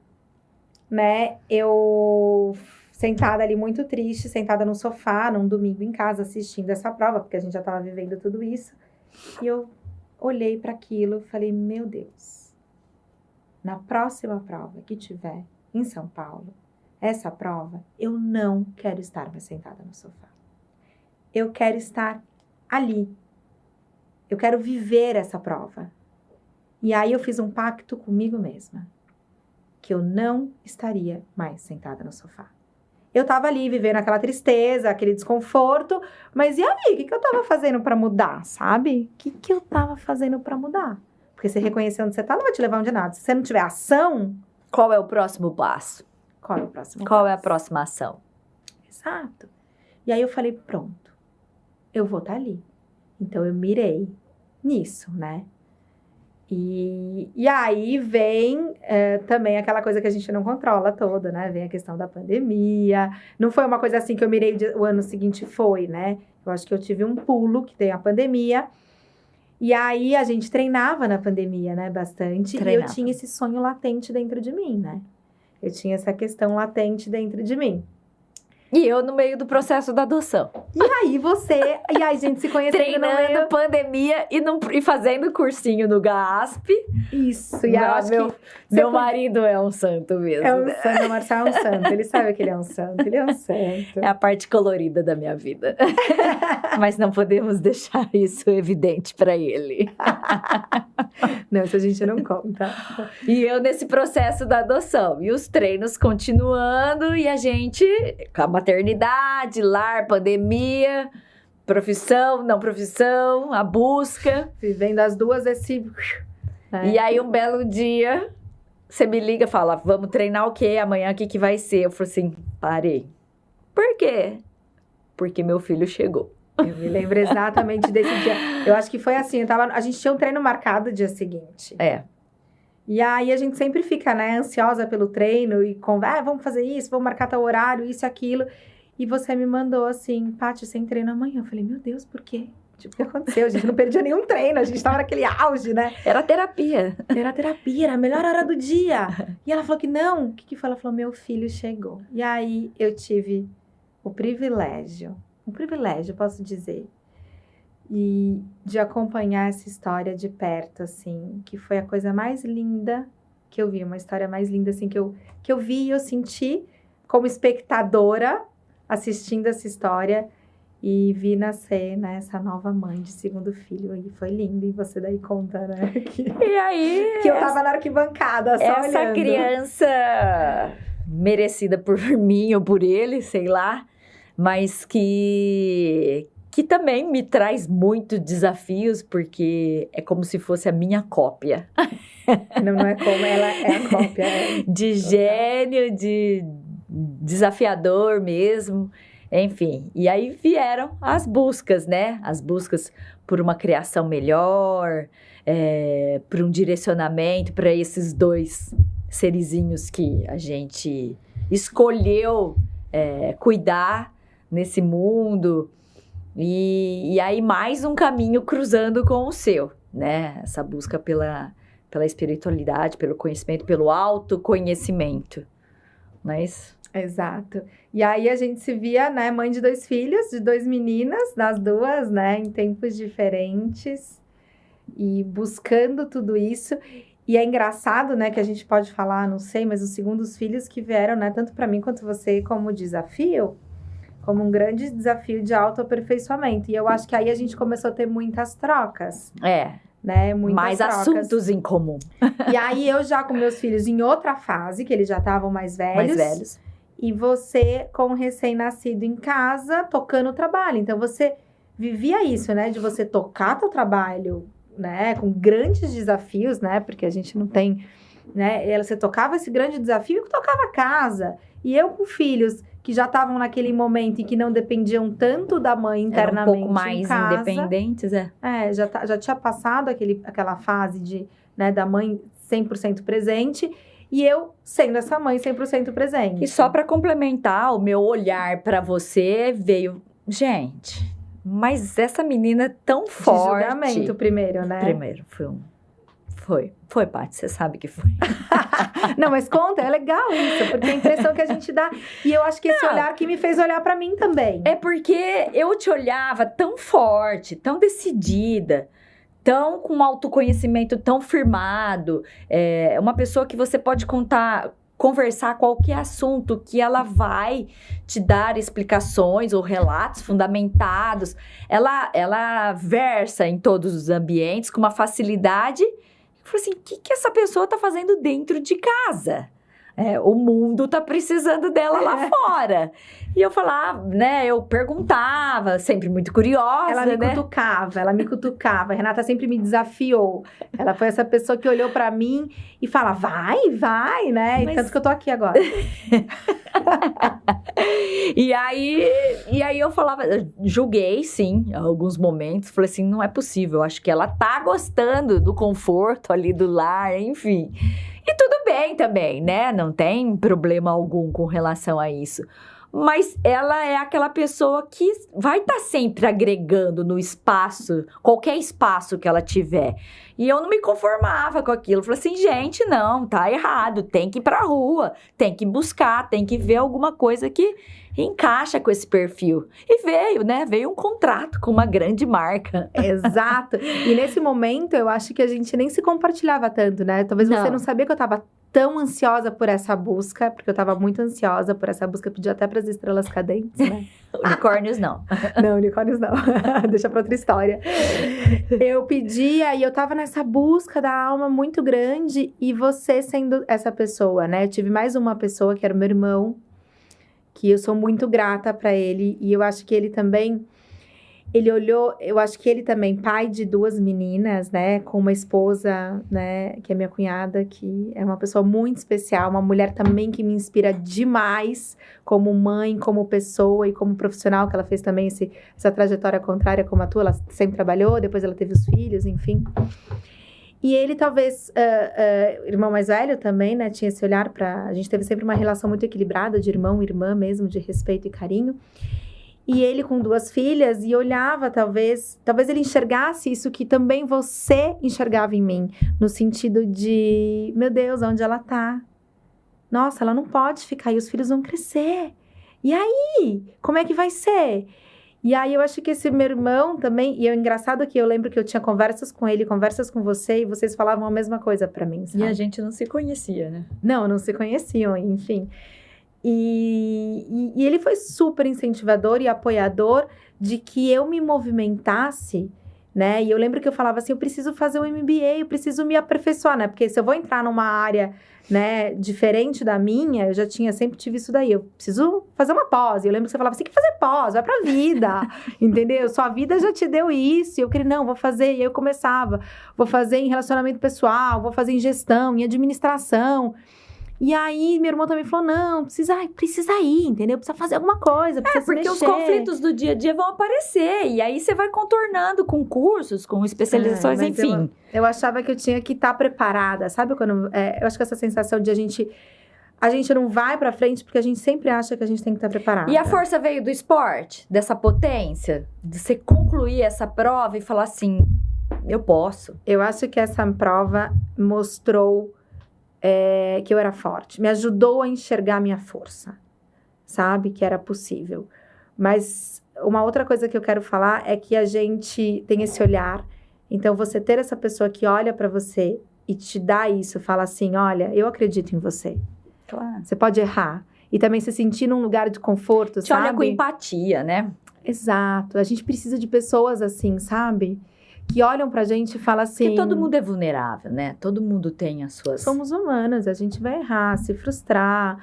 né? Eu sentada ali muito triste, sentada no sofá, num domingo em casa, assistindo essa prova, porque a gente já estava vivendo tudo isso, e eu olhei para aquilo e falei, meu Deus, na próxima prova que tiver em São Paulo, essa prova, eu não quero estar mais sentada no sofá. Eu quero estar ali. Eu quero viver essa prova. E aí eu fiz um pacto comigo mesma, que eu não estaria mais sentada no sofá. Eu tava ali vivendo aquela tristeza, aquele desconforto, mas e aí? O que eu tava fazendo pra mudar, sabe? O que eu tava fazendo pra mudar? Porque você reconhecer onde você tá não vai te levar onde nada. Se você não tiver ação... Qual é o próximo passo? Qual é o próximo Qual passo? é a próxima ação? Exato. E aí eu falei, pronto, eu vou estar ali. Então eu mirei nisso, né? E aí vem também aquela coisa que a gente não controla toda, né? Vem a questão da pandemia. Não foi uma coisa assim que eu mirei o ano seguinte, foi, né? Eu acho que eu tive um pulo, que tem a pandemia. E aí a gente treinava na pandemia, né? Bastante. Treinava. E eu tinha esse sonho latente dentro de mim, né? Eu tinha essa questão latente dentro de mim. E eu no meio do processo da adoção. E aí a gente se conhecendo Treinando, pandemia e fazendo cursinho no GASP. Isso, e eu acho que... Meu marido é um santo mesmo. É um santo, o Marcelo é um santo. Ele sabe que ele é um santo, ele é um santo. É a parte colorida da minha vida. Mas não podemos deixar isso evidente para ele. Não, isso a gente não conta. E eu nesse processo da adoção. E os treinos continuando e a gente... Com a maternidade, lar, pandemia, profissão, não profissão, a busca. Vivendo as duas, esse... E aí, um belo dia, você me liga e fala, vamos treinar o quê? Amanhã o que vai ser? Eu falei assim, parei. Por quê? Porque meu filho chegou. Eu me lembro exatamente desse dia. Eu acho que foi assim, a gente tinha um treino marcado no dia seguinte. E aí a gente sempre fica, né, ansiosa pelo treino e vamos fazer isso, vamos marcar tal horário, isso e aquilo. E você me mandou assim, Paty, sem treino amanhã. Eu falei, meu Deus, por quê? Tipo, o que aconteceu? A gente não perdia nenhum treino, a gente tava naquele auge, né? Era terapia. Era terapia, era a melhor hora do dia. E ela falou que não. O que foi? Ela falou, meu filho chegou. E aí eu tive o privilégio, posso dizer, e de acompanhar essa história de perto, assim, que foi a coisa mais linda que eu vi, uma história mais linda, assim, que eu vi e eu senti como espectadora assistindo essa história e vi nascer, né, essa nova mãe de segundo filho, e foi lindo, e você daí conta, né, e aí... que eu tava na arquibancada, só olhando. Essa criança merecida por mim ou por ele, sei lá, mas que também me traz muitos desafios, porque é como se fosse a minha cópia. Não é como, ela é a cópia. De gênio, de desafiador mesmo, enfim. E aí vieram as buscas, né? As buscas por uma criação melhor, por um direcionamento para esses dois serizinhos que a gente escolheu cuidar nesse mundo. E aí mais um caminho cruzando com o seu, né? Essa busca pela espiritualidade, pelo conhecimento, pelo autoconhecimento, não é isso? Exato. E aí a gente se via, né, mãe de 2 filhos, de 2 meninas, das duas, né, em tempos diferentes, e buscando tudo isso. E é engraçado, né, que a gente pode falar, não sei, mas os segundos filhos que vieram, né, tanto para mim quanto você, como desafio, como um grande desafio de autoaperfeiçoamento. E eu acho que aí a gente começou a ter muitas trocas. Né? Muitas mais trocas. Assuntos em comum. E aí eu já com meus filhos em outra fase, que eles já estavam mais velhos. E você com o recém-nascido em casa, tocando o trabalho. Então você vivia isso, né? De você tocar teu trabalho, né? Com grandes desafios, né? Porque a gente não tem, né? Você tocava esse grande desafio e tocava a casa. E eu com filhos que já estavam naquele momento e que não dependiam tanto da mãe internamente. Um pouco mais independentes, já tinha passado aquela fase né, da mãe 100% presente, e eu sendo essa mãe 100% presente. E só para complementar, o meu olhar para você veio, gente, mas essa menina é tão forte. De julgamento primeiro, né? Primeiro, foi, Paty, você sabe que foi. Não, mas conta, é legal isso, porque é a impressão que a gente dá, e eu acho que esse olhar que me fez olhar pra mim também. É porque eu te olhava tão forte, tão decidida, tão com autoconhecimento tão firmado, uma pessoa que você pode conversar qualquer assunto, que ela vai te dar explicações ou relatos fundamentados. Ela versa em todos os ambientes com uma facilidade. Eu falei assim, o que essa pessoa tá fazendo dentro de casa? O mundo tá precisando dela lá fora. E eu falava, né, eu perguntava, sempre muito curiosa, ela me cutucava, a Renata sempre me desafiou. Ela foi essa pessoa que olhou pra mim e fala, vai, né? Mas... Tanto que eu tô aqui agora. E aí eu falava, julguei, sim, em alguns momentos. Falei assim, não é possível, acho que ela tá gostando do conforto ali do lar, enfim. E tudo bem também, né? Não tem problema algum com relação a isso. Mas ela é aquela pessoa que vai estar sempre agregando no espaço, qualquer espaço que ela tiver. E eu não me conformava com aquilo. Eu falei assim, gente, não, tá errado. Tem que ir pra rua, tem que buscar, tem que ver alguma coisa que encaixa com esse perfil. E veio, né? Veio um contrato com uma grande marca. Exato. E nesse momento, eu acho que a gente nem se compartilhava tanto, né? Talvez você não sabia que eu tava tão ansiosa por essa busca, porque eu tava muito ansiosa por essa busca, pedi até pras estrelas cadentes, né? Unicórnios não. Não, unicórnios não. Deixa pra outra história. Eu pedia e eu tava nessa busca da alma muito grande, e você sendo essa pessoa, né? Eu tive mais uma pessoa, que era o meu irmão, que eu sou muito grata pra ele, e eu acho que ele também... ele olhou, eu acho que ele também, pai de 2 meninas, né, com uma esposa, né, que é minha cunhada, que é uma pessoa muito especial, uma mulher também que me inspira demais, como mãe, como pessoa e como profissional, que ela fez também essa trajetória contrária como a tua, ela sempre trabalhou, depois ela teve os filhos, enfim. E ele talvez, irmão mais velho também, né, tinha esse olhar a gente teve sempre uma relação muito equilibrada de irmão e irmã mesmo, de respeito e carinho. E ele com 2 filhas e olhava, talvez ele enxergasse isso que também você enxergava em mim. No sentido de, meu Deus, onde ela tá? Nossa, ela não pode ficar e os filhos vão crescer. E aí? Como é que vai ser? E aí eu acho que esse meu irmão também, e é engraçado que eu lembro que eu tinha conversas com ele, conversas com você, e vocês falavam a mesma coisa pra mim, sabe? E a gente não se conhecia, né? Não se conheciam, enfim. E ele foi super incentivador e apoiador de que eu me movimentasse, né? E eu lembro que eu falava assim, eu preciso fazer um MBA, eu preciso me aperfeiçoar, né? Porque se eu vou entrar numa área, né, diferente da minha, eu já sempre tive isso daí, eu preciso fazer uma pós. E eu lembro que você falava assim, que fazer pós, vai pra vida, entendeu? Sua vida já te deu isso. E eu queria, não, vou fazer. E aí eu começava, vou fazer em relacionamento pessoal, vou fazer em gestão, em administração. E aí, meu irmão também falou, não, precisa ir, entendeu? Precisa fazer alguma coisa, precisa se mexer. Porque os conflitos do dia a dia vão aparecer. E aí, você vai contornando com cursos, com especializações, enfim. Eu achava que eu tinha que estar preparada, sabe? Eu acho que essa sensação de a gente não vai pra frente porque a gente sempre acha que a gente tem que estar preparada. E a força veio do esporte, dessa potência, de você concluir essa prova e falar assim, eu posso. Eu acho que essa prova mostrou... que eu era forte, me ajudou a enxergar a minha força, sabe? Que era possível. Mas uma outra coisa que eu quero falar é que a gente tem esse olhar, então você ter essa pessoa que olha pra você e te dá isso, fala assim, olha, eu acredito em você. Claro. Você pode errar. E também se sentir num lugar de conforto, te sabe? Olha com empatia, né? Exato. A gente precisa de pessoas assim, sabe? Que olham pra gente e falam assim... Porque todo mundo é vulnerável, né? Todo mundo tem as suas... Somos humanas, a gente vai errar, se frustrar.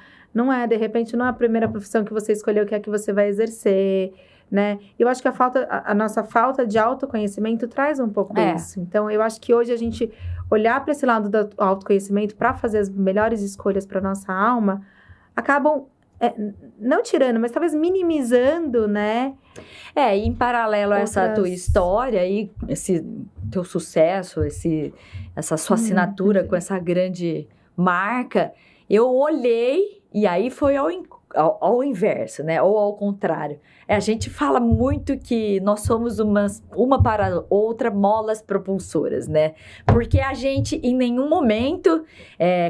De repente, não é a primeira profissão que você escolheu que é a que você vai exercer, né? Eu acho que a nossa falta de autoconhecimento traz um pouco isso. Então, eu acho que hoje a gente olhar para esse lado do autoconhecimento para fazer as melhores escolhas para nossa alma, acabam... não tirando, mas talvez minimizando, né? E em paralelo a essa tua história e esse teu sucesso, essa sua assinatura com essa grande marca, eu olhei e aí foi ao inverso, né? Ou ao contrário. A gente fala muito que nós somos uma para outra molas propulsoras, né? Porque a gente em nenhum momento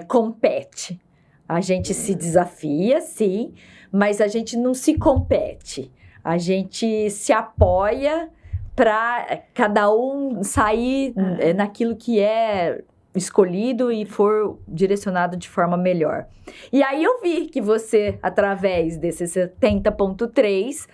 compete. A gente se desafia, sim, mas a gente não se compete. A gente se apoia para cada um sair naquilo que é escolhido e for direcionado de forma melhor. E aí eu vi que você, através desse 70.3,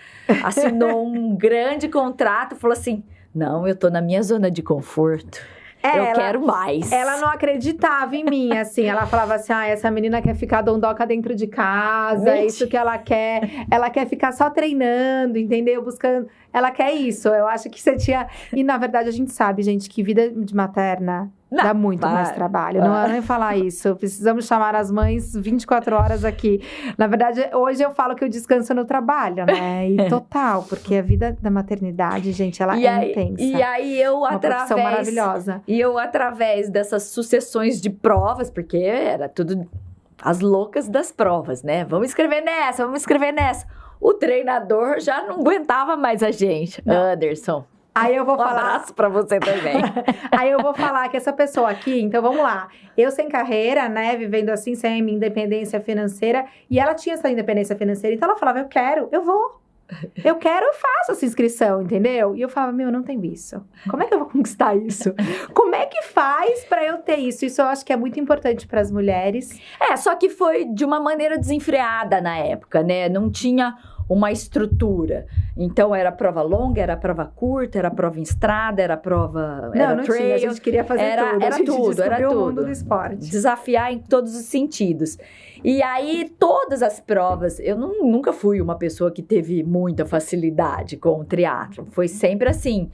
assinou um grande contrato, falou assim, não, eu tô na minha zona de conforto. Eu quero mais. Ela não acreditava em mim, assim. Ela falava assim, essa menina quer ficar dondoca dentro de casa, é isso que ela quer. Ela quer ficar só treinando, entendeu? Buscando... Ela quer isso. Eu acho que você tinha... E, na verdade, a gente sabe, gente, que vida de materna dá muito mais trabalho. Não é nem falar isso. Precisamos chamar as mães 24 horas aqui. Na verdade, hoje eu falo que eu descanso no trabalho, né? E total, porque a vida da maternidade, gente, ela é intensa. E aí eu, uma profissão maravilhosa. E eu, através dessas sucessões de provas, porque era tudo as loucas das provas, né? Vamos escrever nessa. O treinador já não aguentava mais a gente. Não. Anderson. Aí eu vou falar... abraço pra você também. Aí eu vou falar que essa pessoa aqui, então vamos lá. Eu sem carreira, né, vivendo assim, sem minha independência financeira. E ela tinha essa independência financeira. Então ela falava, eu quero, eu vou. Eu quero, eu faço essa inscrição, entendeu? E eu falava, eu não tenho isso. Como é que eu vou conquistar isso? Como é que faz pra eu ter isso? Isso eu acho que é muito importante pras mulheres. Só que foi de uma maneira desenfreada na época, né? Não tinha uma estrutura. Então, era prova longa, era prova curta, era prova em estrada, era prova... Não trail, tinha, a gente queria fazer tudo. Era tudo, era tudo. O mundo do esporte. Desafiar em todos os sentidos. E aí, todas as provas... Eu nunca fui uma pessoa que teve muita facilidade com o triatlo. Foi sempre assim,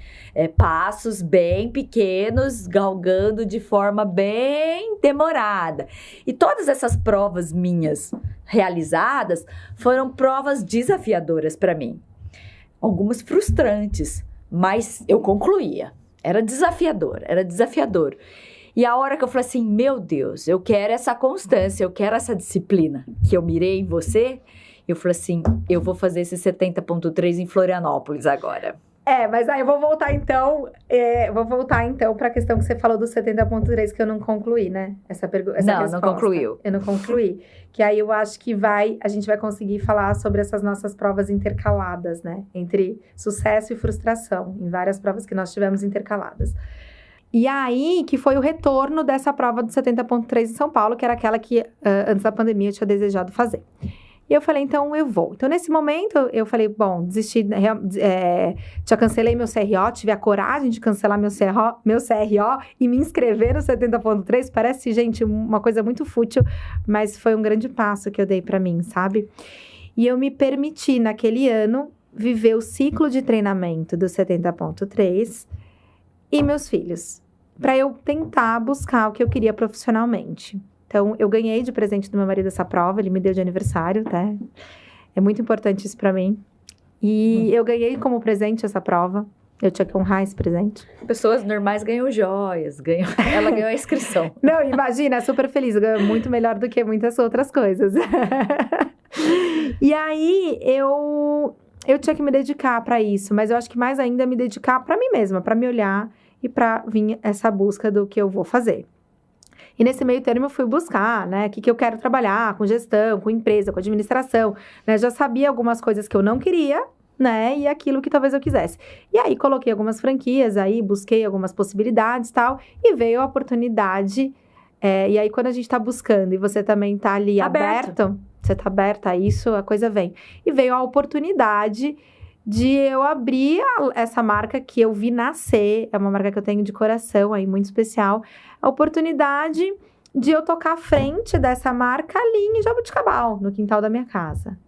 passos bem pequenos, galgando de forma bem demorada. E todas essas provas minhas realizadas foram provas desafiadoras para mim. Algumas frustrantes, mas eu concluía. Era desafiador. E a hora que eu falei assim, meu Deus, eu quero essa constância, eu quero essa disciplina que eu mirei em você, eu falei assim, eu vou fazer esse 70.3 em Florianópolis agora. Mas aí eu vou voltar então para a questão que você falou do 70.3, que eu não concluí, né? Essa resposta. Não concluiu. Eu não concluí. Que aí eu acho que a gente vai conseguir falar sobre essas nossas provas intercaladas, né? Entre sucesso e frustração, em várias provas que nós tivemos intercaladas. E aí, que foi o retorno dessa prova do 70.3 em São Paulo, que era aquela que antes da pandemia eu tinha desejado fazer. E eu falei, então eu vou. Então, nesse momento, eu falei, bom, desisti, já cancelei meu CRO, tive a coragem de cancelar meu CRO e me inscrever no 70.3. Parece, gente, uma coisa muito fútil, mas foi um grande passo que eu dei pra mim, sabe? E eu me permiti, naquele ano, viver o ciclo de treinamento do 70.3 e meus filhos, pra eu tentar buscar o que eu queria profissionalmente. Então, eu ganhei de presente do meu marido essa prova, ele me deu de aniversário, tá? É muito importante isso pra mim. E eu ganhei como presente essa prova. Eu tinha que honrar esse presente. Pessoas normais ganham joias, ela ganhou a inscrição. Não, imagina, super feliz, ganhou muito melhor do que muitas outras coisas. E aí, eu tinha que me dedicar pra isso, mas eu acho que mais ainda me dedicar pra mim mesma, pra me olhar e pra vir essa busca do que eu vou fazer. E nesse meio termo eu fui buscar, né, o que eu quero trabalhar, com gestão, com empresa, com administração, né, já sabia algumas coisas que eu não queria, né, e aquilo que talvez eu quisesse. E aí coloquei algumas franquias, aí busquei algumas possibilidades e tal, e veio a oportunidade, e aí quando a gente tá buscando e você também tá ali aberto, você tá aberta a isso, a coisa vem. E veio a oportunidade de eu abrir essa marca que eu vi nascer, é uma marca que eu tenho de coração aí, muito especial, a oportunidade de eu tocar à frente dessa marca ali em Jaboticabal, no quintal da minha casa.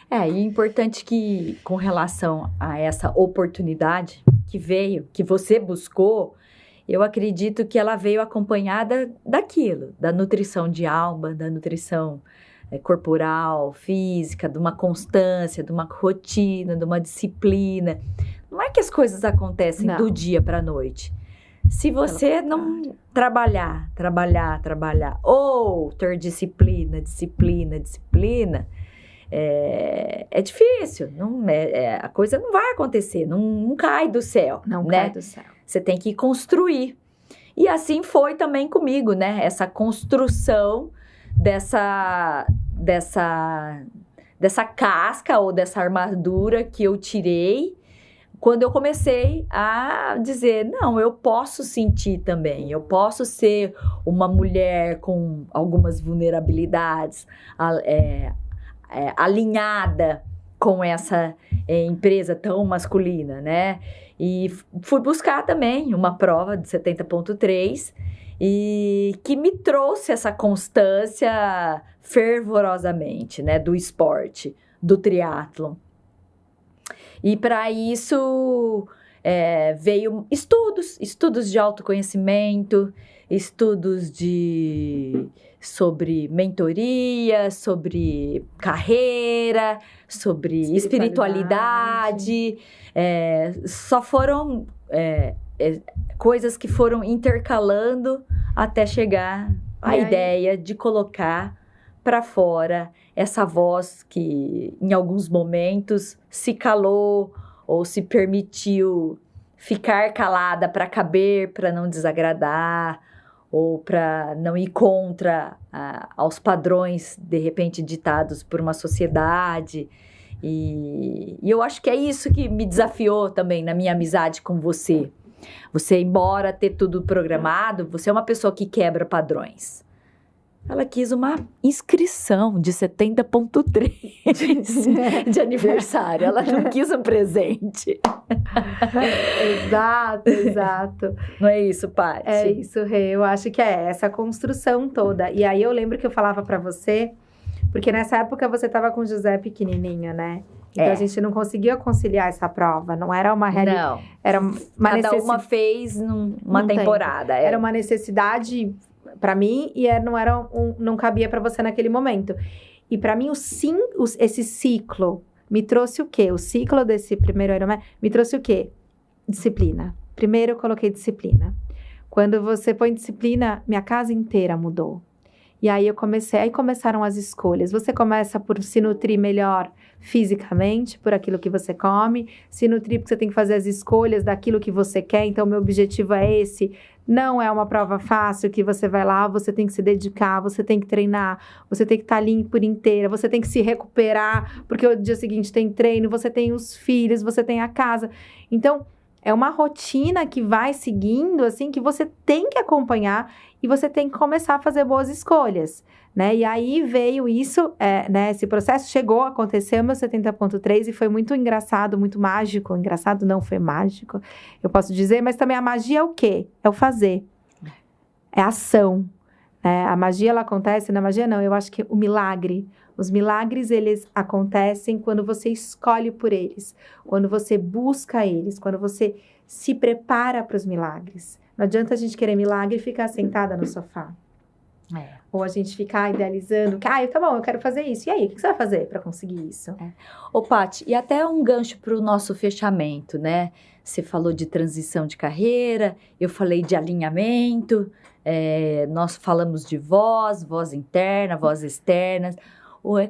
E é importante que, com relação a essa oportunidade que veio, que você buscou, eu acredito que ela veio acompanhada daquilo, da nutrição de alma, da nutrição corporal, física, de uma constância, de uma rotina, de uma disciplina. Não é que as coisas acontecem do dia para a noite. Se você não trabalhar, ou ter disciplina, é difícil. A coisa não vai acontecer, não cai do céu. Não cai do céu. Você tem que construir. E assim foi também comigo, né? Essa construção dessa casca ou dessa armadura que eu tirei quando eu comecei a dizer, não, eu posso sentir também, eu posso ser uma mulher com algumas vulnerabilidades, alinhada com essa empresa tão masculina, né? E fui buscar também uma prova de 70.3 e que me trouxe essa constância fervorosamente, né, do esporte, do triatlon. E para isso veio estudos de autoconhecimento, estudos sobre mentoria, sobre carreira, sobre espiritualidade. Só foram coisas que foram intercalando até chegar a ideia de colocar para fora essa voz que em alguns momentos se calou ou se permitiu ficar calada para caber, para não desagradar ou para não ir contra aos padrões de repente ditados por uma sociedade. E eu acho que é isso que me desafiou também na minha amizade com você. Você, embora ter tudo programado, você é uma pessoa que quebra padrões. Ela quis uma inscrição de 70,3 de aniversário. Ela não quis um presente. Exato. Não é isso, Paty? É isso, Rê. Eu acho que é essa construção toda. E aí eu lembro que eu falava pra você, porque nessa época você tava com o José pequenininho, né? Então a gente não conseguia conciliar essa prova. Não era uma realidade. Não. Era uma Cada uma fez uma temporada. Era uma necessidade para mim e não cabia para você naquele momento. E para mim, esse ciclo me trouxe o quê? O ciclo desse primeiro Ironman me trouxe o quê? Disciplina. Primeiro eu coloquei disciplina. Quando você põe disciplina, minha casa inteira mudou. E aí começaram as escolhas. Você começa por se nutrir melhor fisicamente, por aquilo que você come, se nutrir porque você tem que fazer as escolhas daquilo que você quer. Então, meu objetivo é esse. Não é uma prova fácil que você vai lá, você tem que se dedicar, você tem que treinar, você tem que estar limpo por inteira, você tem que se recuperar, porque o dia seguinte tem treino, você tem os filhos, você tem a casa. Então, é uma rotina que vai seguindo, assim, que você tem que acompanhar e você tem que começar a fazer boas escolhas, né? E aí veio isso, né? Esse processo chegou, aconteceu meu 70,3 e foi muito engraçado, muito mágico. Engraçado não, foi mágico, eu posso dizer. Mas também a magia é o quê? É o fazer. É a ação. A magia, ela acontece, na magia não, eu acho que o milagre. Os milagres, eles acontecem quando você escolhe por eles, quando você busca eles, quando você se prepara para os milagres. Não adianta a gente querer milagre e ficar sentada no sofá. Ou a gente ficar idealizando que, tá bom, eu quero fazer isso. E aí, o que você vai fazer para conseguir isso? Ô, Paty, e até um gancho para o nosso fechamento, né? Você falou de transição de carreira, eu falei de alinhamento, nós falamos de voz interna, voz externa.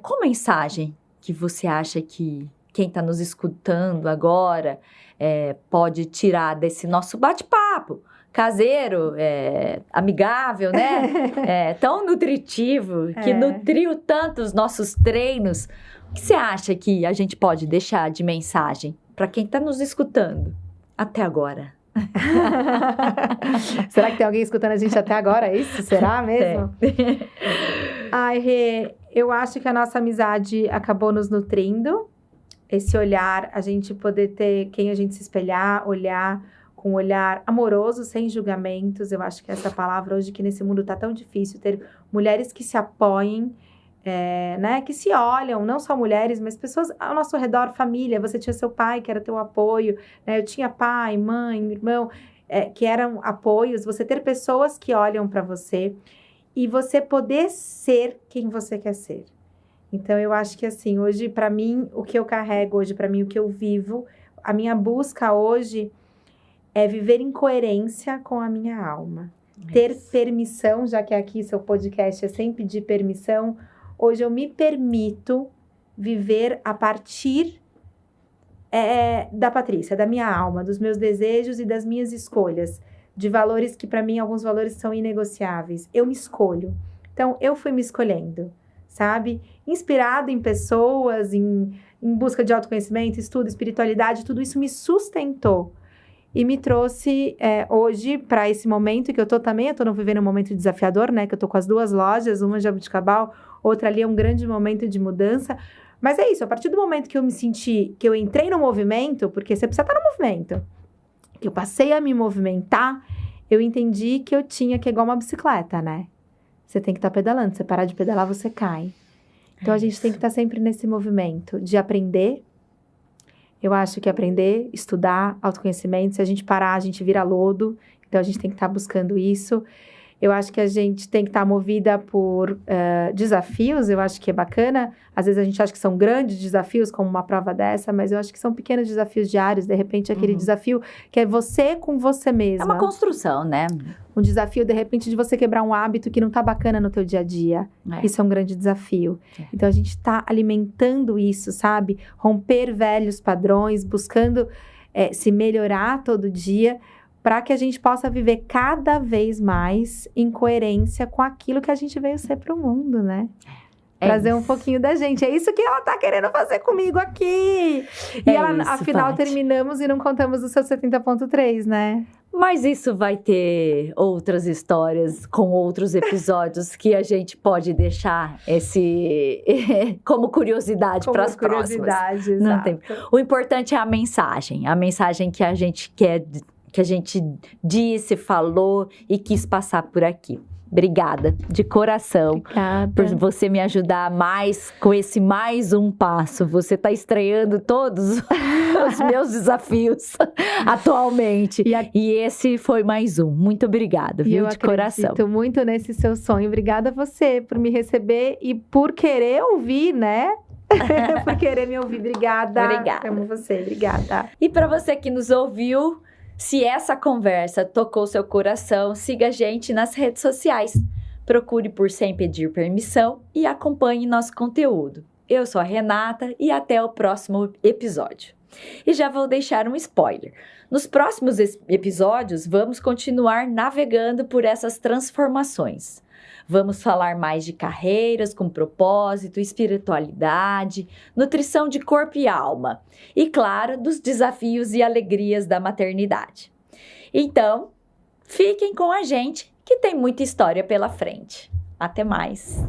Qual mensagem que você acha que quem está nos escutando agora pode tirar desse nosso bate-papo caseiro, amigável, né? Tão nutritivo, que nutriu tanto os nossos treinos. O que você acha que a gente pode deixar de mensagem para quem está nos escutando até agora? Será que tem alguém escutando a gente até agora? É isso? Será mesmo? Ai, Rê, eu acho que a nossa amizade acabou nos nutrindo. Esse olhar, a gente poder ter quem a gente se espelhar, olhar com um olhar amoroso, sem julgamentos. Eu acho que essa palavra hoje, que nesse mundo tá tão difícil, ter mulheres que se apoiem, né? Que se olham, não só mulheres, mas pessoas ao nosso redor, família. Você tinha seu pai, que era teu apoio, né? Eu tinha pai, mãe, irmão, que eram apoios. Você ter pessoas que olham para você e você poder ser quem você quer ser. Então, eu acho que, assim, hoje, para mim, o que eu carrego hoje, para mim, o que eu vivo, a minha busca hoje é viver em coerência com a minha alma. Ter permissão, já que aqui seu podcast é sem pedir permissão, hoje eu me permito viver a partir da Patrícia, da minha alma, dos meus desejos e das minhas escolhas, de valores que, para mim, alguns valores são inegociáveis. Eu me escolho. Então, eu fui me escolhendo, sabe? Inspirado em pessoas, em busca de autoconhecimento, estudo, espiritualidade, tudo isso me sustentou e me trouxe hoje para esse momento que eu tô vivendo um momento desafiador, né? Que eu tô com as 2 lojas, uma em Jabuticabal, outra ali é um grande momento de mudança. Mas é isso, a partir do momento que eu me senti, que eu entrei no movimento, porque você precisa estar no movimento, que eu passei a me movimentar, eu entendi que eu tinha que, igual uma bicicleta, né? Você tem que estar pedalando, se você parar de pedalar, você cai. Então, a gente tem que estar sempre nesse movimento de aprender. Eu acho que aprender, estudar, autoconhecimento, se a gente parar, a gente vira lodo. Então, a gente tem que estar buscando isso. Eu acho que a gente tem que estar movida por desafios, eu acho que é bacana. Às vezes a gente acha que são grandes desafios, como uma prova dessa, mas eu acho que são pequenos desafios diários. De repente, aquele desafio que é você com você mesma. É uma construção, né? Um desafio, de repente, de você quebrar um hábito que não tá bacana no teu dia a dia. Isso é um grande desafio. Então, a gente tá alimentando isso, sabe? Romper velhos padrões, buscando se melhorar todo dia, para que a gente possa viver cada vez mais em coerência com aquilo que a gente veio ser para o mundo, né? trazer um pouquinho da gente. É isso que ela tá querendo fazer comigo aqui. E afinal, terminamos e não contamos o seu 70.3, né? Mas isso vai ter outras histórias com outros episódios que a gente pode deixar como curiosidade para as próximas. Não tem. O importante é a mensagem que a gente quer, que a gente disse, falou e quis passar por aqui. Obrigada, de coração, por você me ajudar mais com esse mais um passo. Você está estreando todos os meus desafios atualmente. E esse foi mais um. Muito obrigada, viu, de coração. Eu acredito muito nesse seu sonho. Obrigada a você por me receber e por querer ouvir, né? Por querer me ouvir. Obrigada. Amo você, obrigada. E para você que nos ouviu, se essa conversa tocou seu coração, siga a gente nas redes sociais. Procure por Sem Pedir Permissão e acompanhe nosso conteúdo. Eu sou a Renata e até o próximo episódio. E já vou deixar um spoiler. Nos próximos episódios, vamos continuar navegando por essas transformações. Vamos falar mais de carreiras com propósito, espiritualidade, nutrição de corpo e alma. E, claro, dos desafios e alegrias da maternidade. Então, fiquem com a gente, que tem muita história pela frente. Até mais!